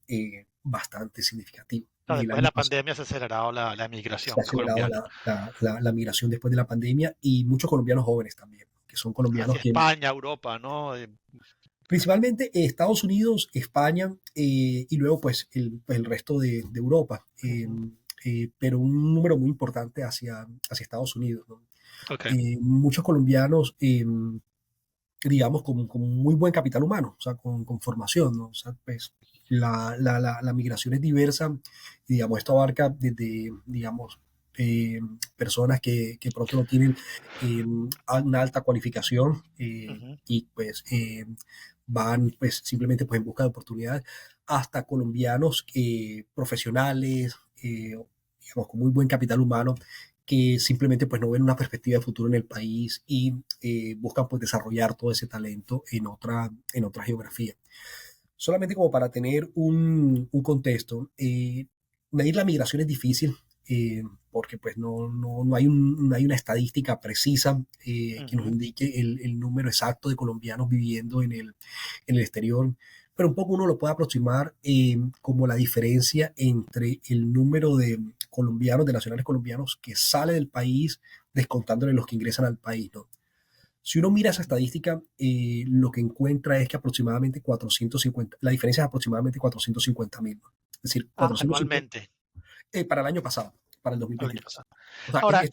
Speaker 2: bastante significativos. El
Speaker 1: Después de
Speaker 2: año
Speaker 1: la
Speaker 2: pasado
Speaker 1: pandemia se ha acelerado la
Speaker 2: se ha
Speaker 1: migración
Speaker 2: acelerado
Speaker 1: colombiana.
Speaker 2: la migración después de la pandemia y muchos colombianos jóvenes también, que son colombianos
Speaker 1: Hacia
Speaker 2: que
Speaker 1: España, Europa, ¿no?
Speaker 2: principalmente Estados Unidos, España y luego pues el resto de Europa.
Speaker 1: Ujú.
Speaker 2: Pero un número muy importante hacia Estados Unidos, ¿no?
Speaker 1: Ok.
Speaker 2: Muchos colombianos, digamos, con muy buen capital humano, o sea, con formación, ¿no? O sea, pues la migración es diversa, y, digamos, esto abarca desde, digamos, personas que pronto no tienen una alta cualificación
Speaker 1: Ujú.
Speaker 2: y pues van pues simplemente pues en busca de oportunidades, hasta colombianos profesionales, digamos, con muy buen capital humano, que simplemente pues no ven una perspectiva de futuro en el país y buscan pues desarrollar todo ese talento en otra geografía. Solamente como para tener un contexto, medir la migración es difícil. porque pues no hay una estadística precisa que nos
Speaker 1: Ujú.
Speaker 2: indique el número exacto de colombianos viviendo en el exterior, pero un poco uno lo puede aproximar como la diferencia entre el número de colombianos, de nacionales colombianos que sale del país, descontándole los que ingresan al país, ¿no? Si uno mira esa estadística, lo que encuentra es que aproximadamente 450, la diferencia es aproximadamente 450.000, ¿no? Es decir, 450
Speaker 1: Anualmente,
Speaker 2: para el año pasado, para el
Speaker 1: el año
Speaker 2: 2023.
Speaker 1: pasado.
Speaker 2: O sea,
Speaker 1: Ahora,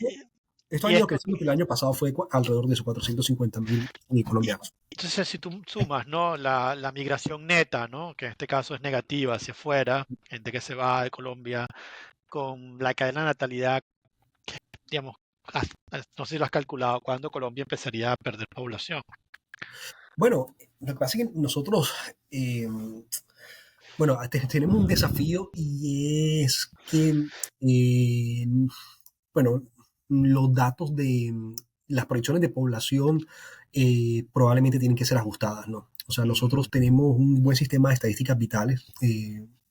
Speaker 2: esto ha
Speaker 1: y
Speaker 2: ido
Speaker 1: esto,
Speaker 2: creciendo, pero el año pasado fue alrededor de esos 450.000
Speaker 1: y
Speaker 2: colombianos.
Speaker 1: entonces si tú sumas, ¿no? La migración neta, ¿no? Que en este caso es negativa hacia afuera, gente que se va de Colombia, con la cadena de natalidad, digamos, no sé si lo has calculado, cuándo Colombia empezaría a perder población.
Speaker 2: Bueno, lo que pasa es que nosotros, eh, bueno, tenemos un desafío y es que, eh, bueno, los datos de las proyecciones de población probablemente tienen que ser ajustadas, ¿no? O sea, nosotros
Speaker 1: Mm,
Speaker 2: tenemos un buen sistema de estadísticas vitales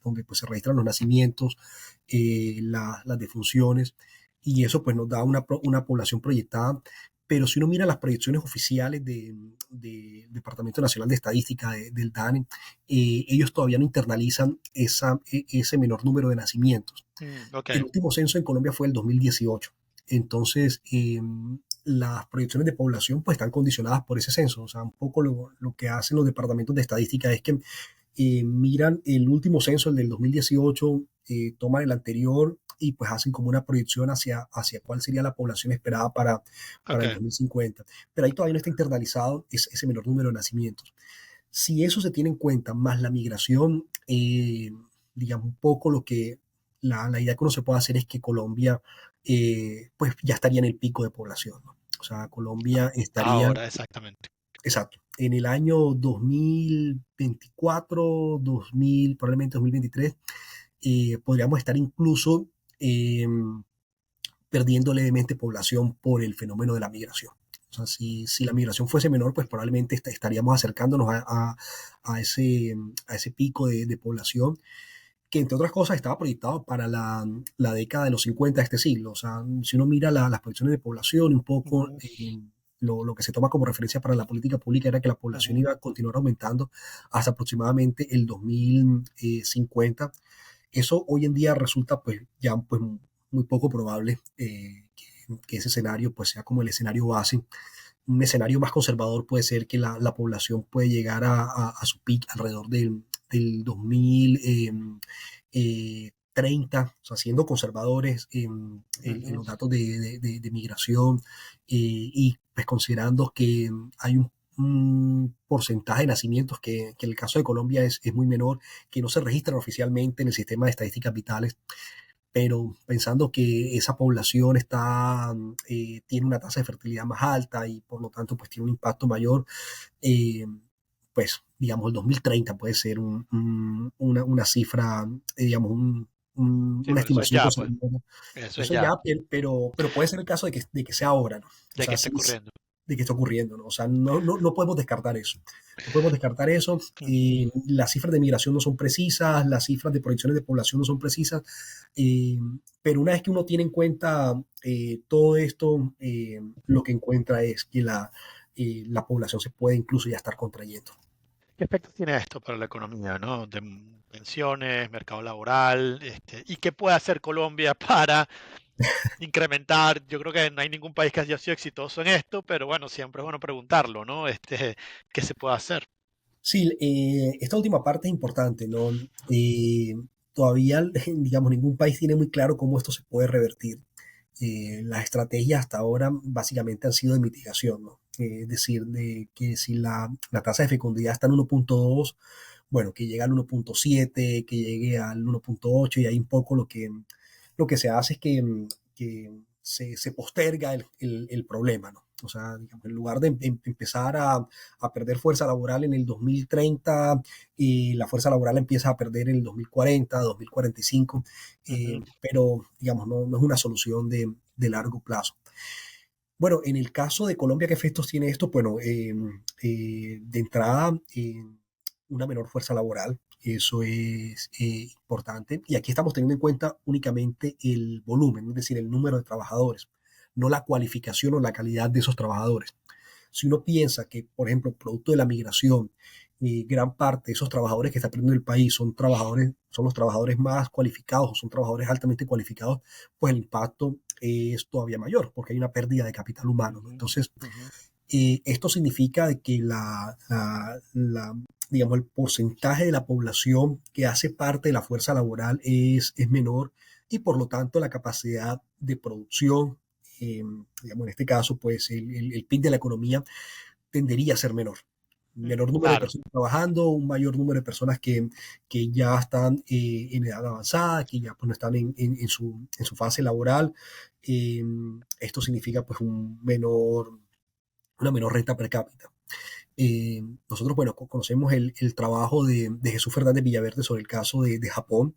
Speaker 2: donde pues se registran los nacimientos, las defunciones y eso pues nos da una población proyectada. Pero si uno mira las proyecciones oficiales del Departamento Nacional de Estadística, del DANE, ellos todavía no internalizan ese menor número de nacimientos.
Speaker 1: ok,
Speaker 2: El último censo en Colombia fue el 2018. Entonces, las proyecciones de población pues están condicionadas por ese censo. O sea, un poco lo que hacen los departamentos de estadística es que miran el último censo, el del 2018, toman el anterior y pues hacen como una proyección hacia cuál sería la población esperada para
Speaker 1: ok.
Speaker 2: el 2050. Pero ahí todavía no está internalizado ese menor número de nacimientos. Si eso se tiene en cuenta, más la migración, digamos, un poco la idea que uno se puede hacer es que Colombia, pues ya estaría en el pico de población, ¿no? O sea, Colombia estaría,
Speaker 1: Ahora, exactamente.
Speaker 2: exacto, en el año 2024, 2000, probablemente 2023, podríamos estar incluso perdiendo levemente población por el fenómeno de la migración. O sea, si la migración fuese menor, pues probablemente estaríamos acercándonos a ese pico de población que, entre otras cosas, estaba proyectado para la década de los 50 de este siglo. O sea, si uno mira las proyecciones de población, un poco
Speaker 1: Ujú,
Speaker 2: lo que se toma como referencia para la política pública era que la población
Speaker 1: ujú.
Speaker 2: iba a continuar aumentando hasta aproximadamente el 2050. Eso hoy en día resulta pues ya pues muy poco probable que ese escenario pues sea como el escenario base. Un escenario más conservador puede ser que la población puede llegar a su pico alrededor del 2030, o sea, siendo conservadores en
Speaker 1: Ujú.
Speaker 2: los datos de migración y pues considerando que hay un porcentaje de nacimientos que en el caso de Colombia es muy menor, que no se registran oficialmente en el sistema de estadísticas vitales, pero pensando que esa población tiene una tasa de fertilidad más alta y por lo tanto pues tiene un impacto mayor, eh, pues digamos el 2030 puede ser una cifra, digamos
Speaker 1: Sí,
Speaker 2: una
Speaker 1: pero eso es
Speaker 2: estimación
Speaker 1: ya, pues.
Speaker 2: conservadora.
Speaker 1: Eso es
Speaker 2: Eso
Speaker 1: ya,
Speaker 2: ya, pero puede ser el caso de que sea ahora, ¿no? O
Speaker 1: de que
Speaker 2: sea,
Speaker 1: esté
Speaker 2: sí,
Speaker 1: ocurriendo.
Speaker 2: de que está ocurriendo, ¿no? O sea, no podemos descartar eso. No podemos descartar eso.
Speaker 1: Ujú.
Speaker 2: Las cifras de migración no son precisas, las cifras de proyecciones de población no son precisas, eh, pero una vez que uno tiene en cuenta todo esto, lo que encuentra es que la población se puede incluso ya estar contrayendo.
Speaker 1: ¿Qué efectos tiene esto para la economía, ¿no? De pensiones, mercado laboral, y qué puede hacer Colombia para incrementar? Yo creo que no hay ningún país que haya sido exitoso en esto, pero bueno, siempre es bueno preguntarlo, ¿no? ¿Qué se puede hacer?
Speaker 2: Sí, esta última parte es importante, ¿no? Todavía, digamos, ningún país tiene muy claro cómo esto se puede revertir. Las estrategias hasta ahora básicamente han sido de mitigación, ¿no? Es decir, de que si la tasa de fecundidad está en 1.2, bueno, que llegue al 1.7, que llegue al 1.8 y ahí un poco lo que se hace es que se posterga el problema, ¿no? O sea, digamos, en lugar de empezar a perder fuerza laboral en el 2030 y la fuerza laboral empieza a perder en el 2040, 2045,
Speaker 1: Ujú,
Speaker 2: pero digamos, no es una solución de largo plazo. Bueno, en el caso de Colombia, ¿qué efectos tiene esto? Bueno, de entrada, una menor fuerza laboral. Eso es importante. Y aquí estamos teniendo en cuenta únicamente el volumen, es decir, el número de trabajadores, no la cualificación o la calidad de esos trabajadores. Si uno piensa que, por ejemplo, producto de la migración, gran parte de esos trabajadores que está perdiendo el país son los trabajadores más cualificados o son trabajadores altamente cualificados, pues el impacto es todavía mayor porque hay una pérdida de capital humano, ¿no?
Speaker 1: Ujú,
Speaker 2: Entonces,
Speaker 1: ujú.
Speaker 2: esto significa de que digamos, el porcentaje de la población que hace parte de la fuerza laboral es menor y por lo tanto la capacidad de producción, eh, digamos, en este caso, pues el PIB de la economía tendería a ser menor. Menor número de
Speaker 1: Claro,
Speaker 2: personas trabajando, un mayor número de personas que ya están en edad avanzada, que ya pues, no están en su fase laboral. Eh, Esto significa pues una menor renta per cápita. Nosotros, bueno, conocemos el trabajo de Jesús Fernández Villaverde sobre el caso de Japón.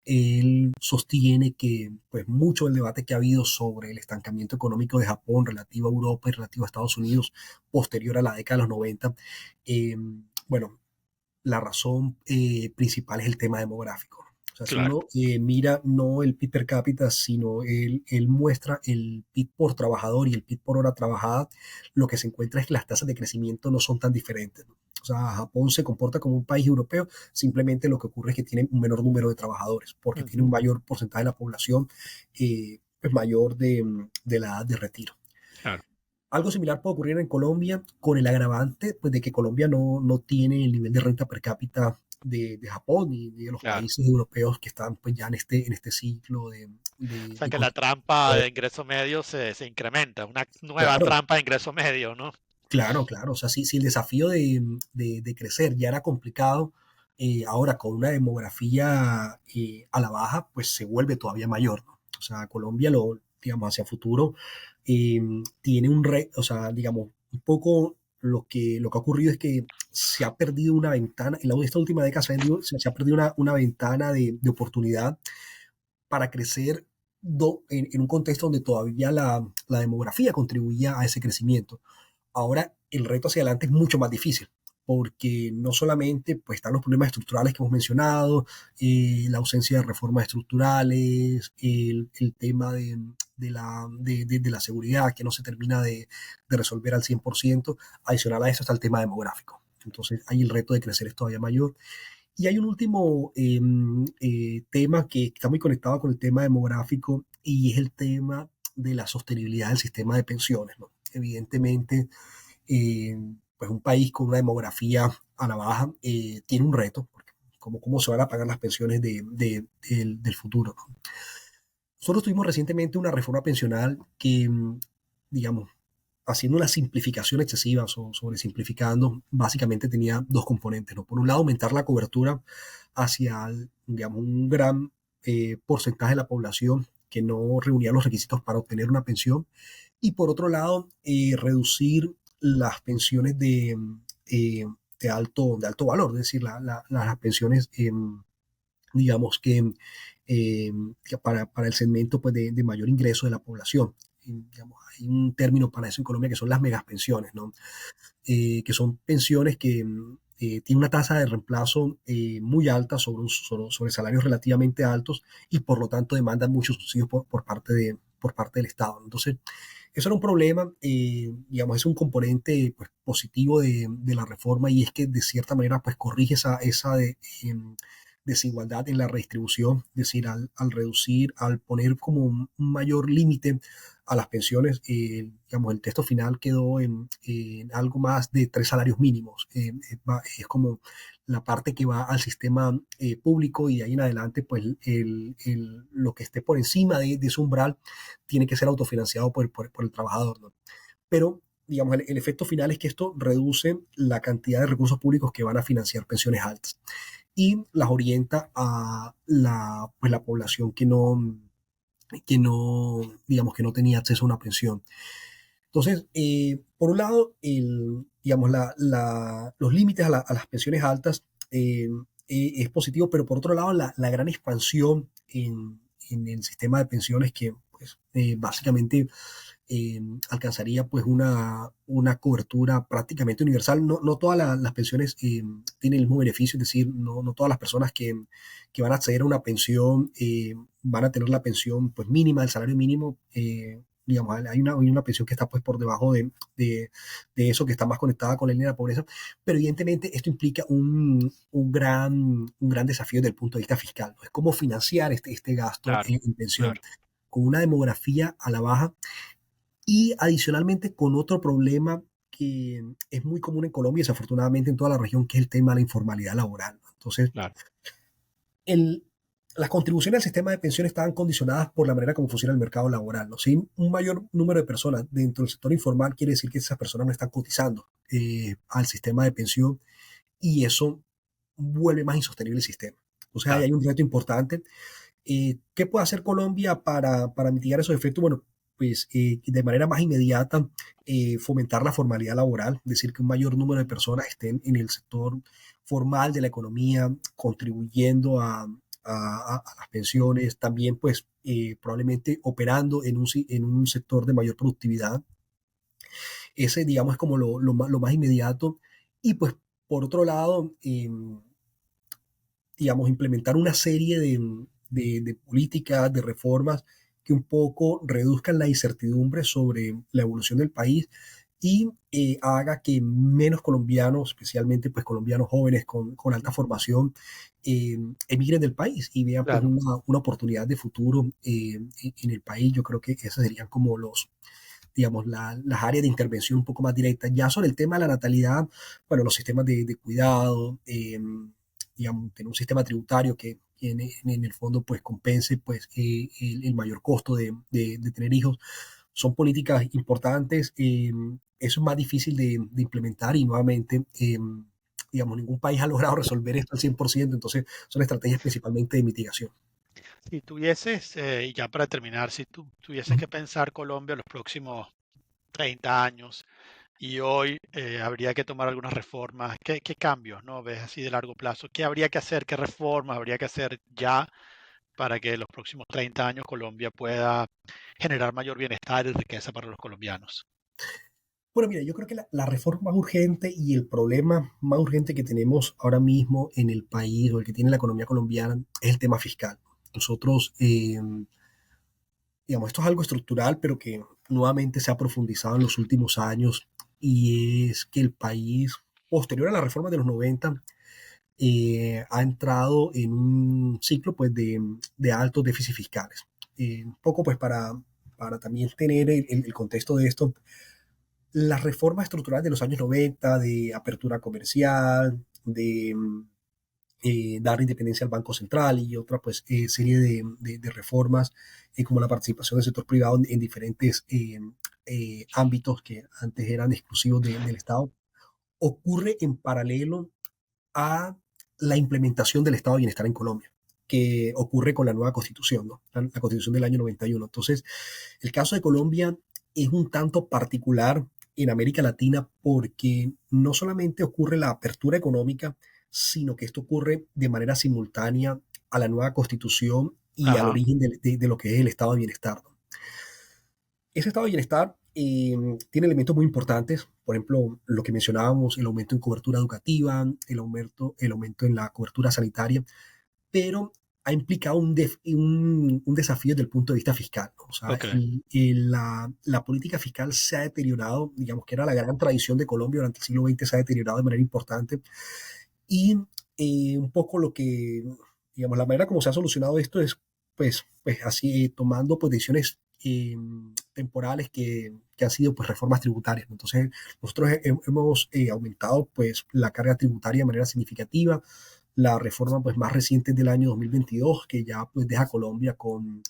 Speaker 2: Él sostiene que pues, mucho del debate que ha habido sobre el estancamiento económico de Japón relativo a Europa y relativo a Estados Unidos posterior a la década de los 90, eh, bueno, la razón principal es el tema demográfico. O sea, si
Speaker 1: claro.
Speaker 2: uno mira no el PIB per cápita, sino él muestra el PIB por trabajador y el PIB por hora trabajada, lo que se encuentra es que las tasas de crecimiento no son tan diferentes, ¿no? O sea, Japón se comporta como un país europeo, simplemente lo que ocurre es que tiene un menor número de trabajadores, porque tiene un
Speaker 1: Ujú,
Speaker 2: mayor porcentaje de la población pues mayor de la edad de retiro.
Speaker 1: claro,
Speaker 2: Algo similar puede ocurrir en Colombia con el agravante pues, de que Colombia no tiene el nivel de renta per cápita de Japón y de los
Speaker 1: claro.
Speaker 2: países europeos que están pues, ya en este ciclo
Speaker 1: O sea
Speaker 2: de
Speaker 1: que la
Speaker 2: construcción.
Speaker 1: trampa de ingreso medio se incrementa, una nueva
Speaker 2: Claro,
Speaker 1: trampa de ingreso medio, ¿no?
Speaker 2: claro, claro. O sea, si el desafío de crecer ya era complicado, ahora con una demografía a la baja, pues se vuelve todavía mayor, ¿no? O sea, Colombia, digamos, hacia futuro, eh, tiene o sea, digamos, un poco lo que ha ocurrido es que se ha perdido una ventana, esta última década se ha perdido una ventana de oportunidad para crecer en un contexto donde todavía la demografía contribuía a ese crecimiento. Ahora el reto hacia adelante es mucho más difícil, porque no solamente pues, están los problemas estructurales que hemos mencionado, la ausencia de reformas estructurales, el tema de la seguridad que no se termina de resolver al 100%, adicional a eso está el tema demográfico. Entonces, hay el reto de crecer es todavía mayor. Y hay un último tema que está muy conectado con el tema demográfico y es el tema de la sostenibilidad del sistema de pensiones, ¿no? Evidentemente, eh, pues un país con una demografía a la baja tiene un reto, porque cómo se van a pagar las pensiones del futuro, ¿no? Nosotros tuvimos recientemente una reforma pensional que, digamos, haciendo una simplificación excesiva, sobre simplificando, básicamente tenía dos componentes, ¿no? Por un lado, aumentar la cobertura hacia, digamos, un gran porcentaje de la población que no reunía los requisitos para obtener una pensión, y por otro lado, reducir las pensiones eh, de alto valor, es decir, las pensiones, digamos que para el segmento pues, de mayor ingreso de la población. Digamos, hay un término para eso en Colombia que son las megapensiones, ¿no? Que son pensiones que tienen una tasa de reemplazo muy alta sobre salarios relativamente altos y por lo tanto demandan muchos subsidios por parte del Estado. Entonces, eso era un problema, digamos, es un componente pues, positivo de la reforma y es que de cierta manera pues corrige desigualdad en la redistribución, es decir, al reducir, al poner como un mayor límite a las pensiones, digamos, el texto final quedó en algo más de 3 salarios mínimos. Es como la parte que va al sistema público y de ahí en adelante, pues lo que esté por encima de ese umbral tiene que ser autofinanciado por el trabajador, ¿no? Pero, digamos, el efecto final es que esto reduce la cantidad de recursos públicos que van a financiar pensiones altas y las orienta a pues, la población digamos, que no tenía acceso a una pensión. Entonces, por un lado, digamos, los límites a las pensiones altas es positivo, pero por otro lado, la gran expansión en el sistema de pensiones que pues básicamente alcanzaría pues una cobertura prácticamente universal. No todas las pensiones tienen el mismo beneficio, es decir, no todas las personas que van a acceder a una pensión van a tener la pensión pues mínima, el salario mínimo. Digamos, hay una pensión que está pues por debajo de eso, que está más conectada con la línea de la pobreza, pero evidentemente esto implica un gran desafío desde el punto de vista fiscal, ¿no? Es cómo financiar este gasto
Speaker 1: Claro,
Speaker 2: en pensión
Speaker 1: claro,
Speaker 2: con una demografía a la baja y adicionalmente con otro problema que es muy común en Colombia y desafortunadamente en toda la región, que es el tema de la informalidad laboral, ¿no? Entonces,
Speaker 1: claro.
Speaker 2: el, las contribuciones al sistema de pensiones estaban condicionadas por la manera como funciona el mercado laboral, ¿no? Si hay un mayor número de personas dentro del sector informal, quiere decir que esas personas no están cotizando al sistema de pensión y eso vuelve más insostenible el sistema. Entonces, ahí
Speaker 1: Claro.
Speaker 2: hay un reto importante. ¿Qué puede hacer Colombia para mitigar esos efectos? Bueno, pues de manera más inmediata fomentar la formalidad laboral, es decir, que un mayor número de personas estén en el sector formal de la economía, contribuyendo a las pensiones, también pues probablemente operando en un sector de mayor productividad. Ese, digamos, es como lo más inmediato. Y pues, por otro lado, digamos, implementar una serie de políticas, de reformas que un poco reduzcan la incertidumbre sobre la evolución del país y haga que menos colombianos, especialmente pues colombianos jóvenes con alta formación, emigren del país y vean pues
Speaker 1: Claro.
Speaker 2: una oportunidad de futuro en el país. Yo creo que esas serían como digamos, las áreas de intervención un poco más directas. Ya sobre el tema de la natalidad, bueno, los sistemas de cuidado, digamos, tener un sistema tributario que en el fondo pues compense pues el mayor costo de tener hijos, son políticas importantes. Eso es más difícil de implementar y nuevamente, digamos, ningún país ha logrado resolver esto al 100%, entonces son estrategias principalmente de mitigación.
Speaker 1: Si tuvieses, y ya para terminar, si tú tuvieses
Speaker 2: Ujú.
Speaker 1: que pensar Colombia los próximos 30 años y hoy habría que tomar algunas reformas, ¿qué cambios, no ves así de largo plazo? ¿Qué habría que hacer? ¿Qué reformas habría que hacer ya para que en los próximos 30 años Colombia pueda generar mayor bienestar y riqueza para los colombianos?
Speaker 2: Bueno, mira, yo creo que la reforma más urgente y el problema más urgente que tenemos ahora mismo en el país o el que tiene la economía colombiana es el tema fiscal. Nosotros, digamos, esto es algo estructural, pero que nuevamente se ha profundizado en los últimos años y es que el país, posterior a la reforma de los 90, ha entrado en un ciclo pues, de altos déficits fiscales. Un poco pues para también tener el contexto de esto, las reformas estructurales de los años 90, de apertura comercial, de dar independencia al Banco Central y otra pues, serie de reformas como la participación del sector privado en diferentes ámbitos que antes eran exclusivos del Estado, ocurre en paralelo a la implementación del estado de bienestar en Colombia, que ocurre con la nueva constitución, ¿no? La constitución del año 91. Entonces, el caso de Colombia es un tanto particular en América Latina porque no solamente ocurre la apertura económica, sino que esto ocurre de manera simultánea a la nueva constitución y al
Speaker 1: Ajá,
Speaker 2: origen de lo que es el estado de bienestar, ¿no? Ese estado de bienestar tiene elementos muy importantes, por ejemplo, lo que mencionábamos, el aumento en cobertura educativa, el aumento en la cobertura sanitaria, pero ha implicado un desafío desde el punto de vista fiscal, ¿no? O sea,
Speaker 1: ok,
Speaker 2: la política fiscal se ha deteriorado, digamos que era la gran tradición de Colombia durante el siglo XX, se ha deteriorado de manera importante y un poco digamos, la manera como se ha solucionado esto es, pues así, tomando pues, decisiones temporales que han sido pues reformas tributarias, ¿no? Entonces, nosotros hemos aumentado pues la carga tributaria de manera significativa. La reforma pues más reciente es del año 2022, que ya pues deja a Colombia con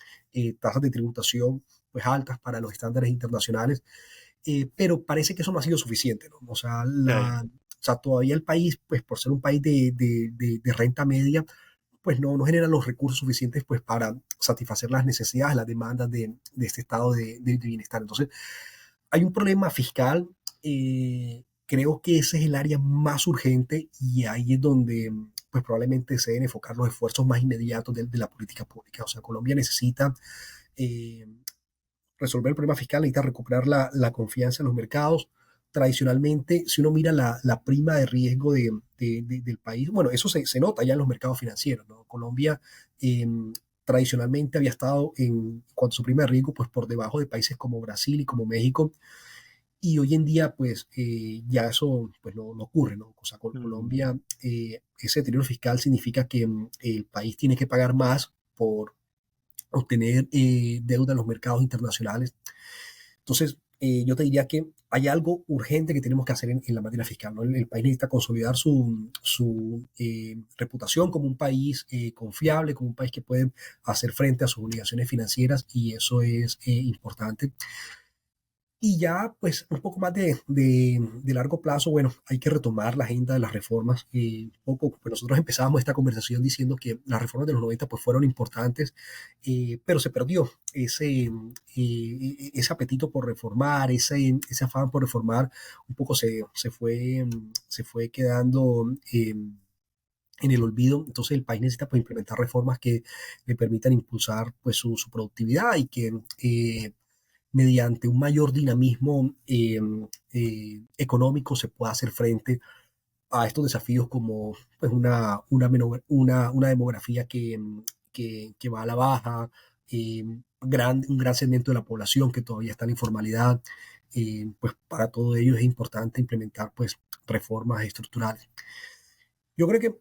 Speaker 2: tasas de tributación pues altas para los estándares internacionales, pero parece que eso no ha sido suficiente, ¿no?
Speaker 1: ok,
Speaker 2: O sea, todavía el país, pues por ser un país de renta media, pues no genera los recursos suficientes pues para satisfacer las necesidades, las demandas de este estado de bienestar. Entonces, hay un problema fiscal, creo que ese es el área más urgente y ahí es donde pues probablemente se deben enfocar los esfuerzos más inmediatos de la política pública. O sea, Colombia necesita eh, resolver el problema fiscal necesita recuperar la confianza en los mercados. Tradicionalmente, si uno mira la prima de riesgo del país, bueno, eso se nota ya en los mercados financieros, ¿no? Colombia eh, tradicionalmente había estado en cuanto a su prima de riesgo, pues por debajo de países como Brasil y como México, y hoy en día, pues ya eso pues, no ocurre, ¿no? O sea, con
Speaker 3: Mm,
Speaker 2: Colombia, ese deterioro fiscal significa que el país tiene que pagar más por obtener deuda en los mercados internacionales. Entonces, yo te diría que hay algo urgente que tenemos que hacer en la materia fiscal, ¿no? El país necesita consolidar su reputación como un país confiable, como un país que puede hacer frente a sus obligaciones financieras, y eso es importante. Y ya, pues, un poco más de largo plazo, bueno, hay que retomar la agenda de las reformas. Un poco, pues nosotros empezábamos esta conversación diciendo que las reformas de los 90 pues, fueron importantes, pero se perdió ese apetito por reformar, ese afán por reformar, un poco se fue quedando en el olvido. Entonces el país necesita pues, implementar reformas que le permitan impulsar pues, su productividad y que mediante un mayor dinamismo económico se pueda hacer frente a estos desafíos como pues, una demografía que va a la baja, un gran segmento de la población que todavía está en informalidad. Pues para todo ello es importante implementar pues, reformas estructurales. Yo creo que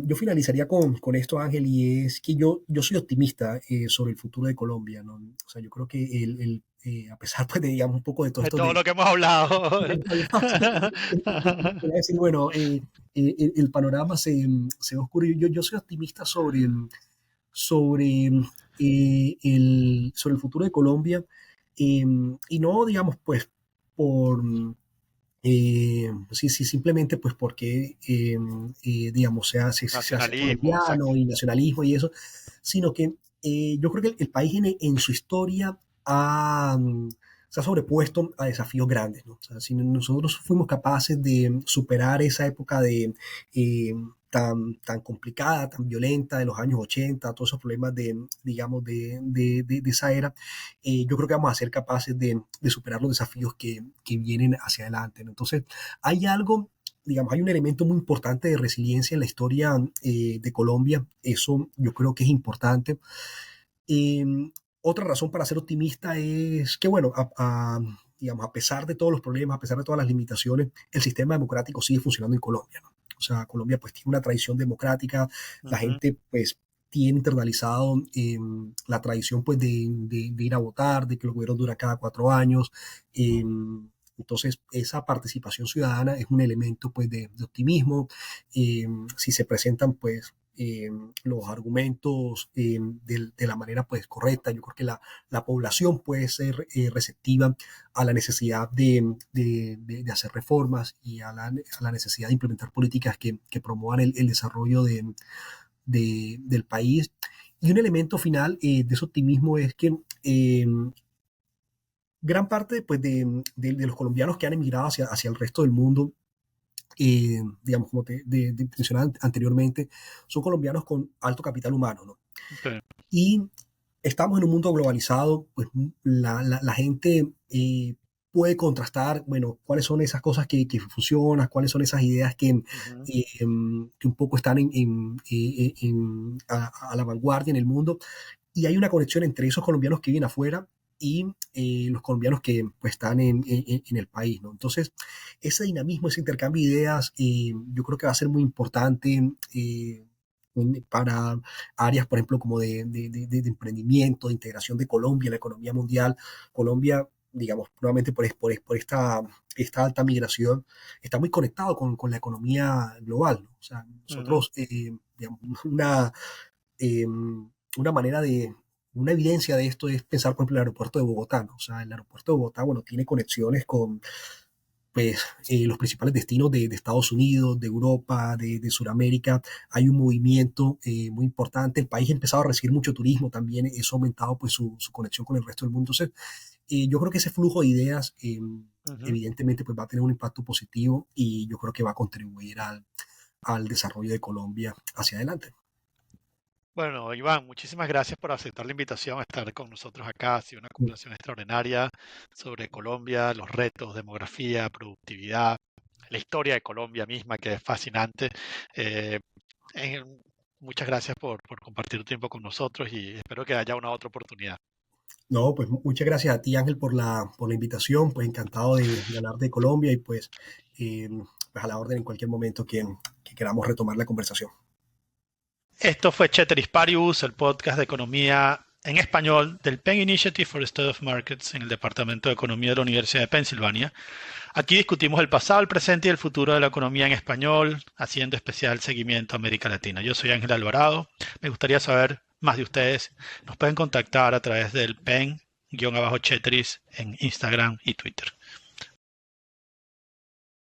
Speaker 2: yo finalizaría con esto, Ángel, y es que yo soy optimista sobre el futuro de Colombia, ¿no? O sea, yo creo que a pesar, pues, de, digamos, un poco de todo
Speaker 1: De
Speaker 2: esto
Speaker 1: todo
Speaker 2: de...
Speaker 1: lo que hemos hablado.
Speaker 2: Bueno, el panorama se ve oscuro. Yo soy optimista sobre, sobre el futuro de Colombia, y no, digamos, pues, por sí, sí, simplemente pues porque, digamos, se hace
Speaker 1: Nacionalismo,
Speaker 2: colombiano
Speaker 1: exacto.
Speaker 2: y nacionalismo y eso, sino que yo creo que el país en su historia se ha sobrepuesto a desafíos grandes, ¿no? O sea, si nosotros fuimos capaces de superar esa época eh, tan complicada, tan violenta de los años 80, todos esos problemas digamos, de esa era, yo creo que vamos a ser capaces de superar los desafíos que vienen hacia adelante, ¿no? Entonces, hay algo, digamos, hay un elemento muy importante de resiliencia en la historia de Colombia, eso yo creo que es importante. Eh, Otra razón para ser optimista es que, bueno, digamos, a pesar de todos los problemas, a pesar de todas las limitaciones, el sistema democrático sigue funcionando en Colombia, ¿no? O sea, Colombia pues tiene una tradición democrática, la
Speaker 1: Ujú.
Speaker 2: gente pues tiene internalizado la tradición pues de ir a votar, de que los gobiernos duran cada 4 años. eh, entonces, esa participación ciudadana es un elemento pues de optimismo. Si se presentan pues los argumentos de la manera pues correcta, yo creo que la población puede ser receptiva a la necesidad de hacer reformas y a la necesidad de implementar políticas que promuevan el desarrollo del país. Y un elemento final de ese optimismo es que gran parte pues, de los colombianos que han emigrado hacia el resto del mundo, digamos, como te mencionaba anteriormente, son colombianos con alto capital humano, ¿no?
Speaker 1: Sí.
Speaker 2: Y estamos en un mundo globalizado, pues la gente puede contrastar, bueno, cuáles son esas cosas que funcionan, cuáles son esas ideas
Speaker 1: Ujú.
Speaker 2: que un poco están a la vanguardia en el mundo, y hay una conexión entre esos colombianos que viven afuera y los colombianos que pues, están en el país, ¿no? Entonces, ese dinamismo, ese intercambio de ideas, yo creo que va a ser muy importante para áreas, por ejemplo, como de emprendimiento, de integración de Colombia en la economía mundial. Colombia, digamos, nuevamente por esta alta migración, está muy conectado con la economía global, ¿no? O sea,
Speaker 1: Ujú.
Speaker 2: nosotros, digamos, eh, una manera una evidencia de esto es pensar, por ejemplo, el aeropuerto de Bogotá, ¿no? O sea, el aeropuerto de Bogotá, bueno, tiene conexiones con pues, los principales destinos de Estados Unidos, de Europa, de Sudamérica. Hay un movimiento muy importante. El país ha empezado a recibir mucho turismo también. Eso ha aumentado pues, su conexión con el resto del mundo. Entonces, yo creo que ese flujo de ideas,
Speaker 1: Ujú.
Speaker 2: evidentemente, pues, va a tener un impacto positivo, y yo creo que va a contribuir al desarrollo de Colombia hacia adelante.
Speaker 1: Bueno, Iván, muchísimas gracias por aceptar la invitación a estar con nosotros acá. Ha sido una conversación extraordinaria sobre Colombia, los retos, demografía, productividad, la historia de Colombia misma, que es fascinante. Eh, en- Muchas gracias por compartir tu tiempo con nosotros y espero que haya una otra oportunidad.
Speaker 2: No, pues muchas gracias a ti, Ángel, por la invitación. Pues encantado de hablar de Colombia y pues a la orden en cualquier momento que queramos retomar la conversación.
Speaker 1: Esto fue Ceteris Paribus, el podcast de economía en español del Penn Initiative for the Study of Markets en el Departamento de Economía de la Universidad de Pensilvania. Aquí discutimos el pasado, el presente y el futuro de la economía en español, haciendo especial seguimiento a América Latina. Yo soy Ángel Alvarado. Me gustaría saber más de ustedes. Nos pueden contactar a través del Penn-Chetris en Instagram y Twitter.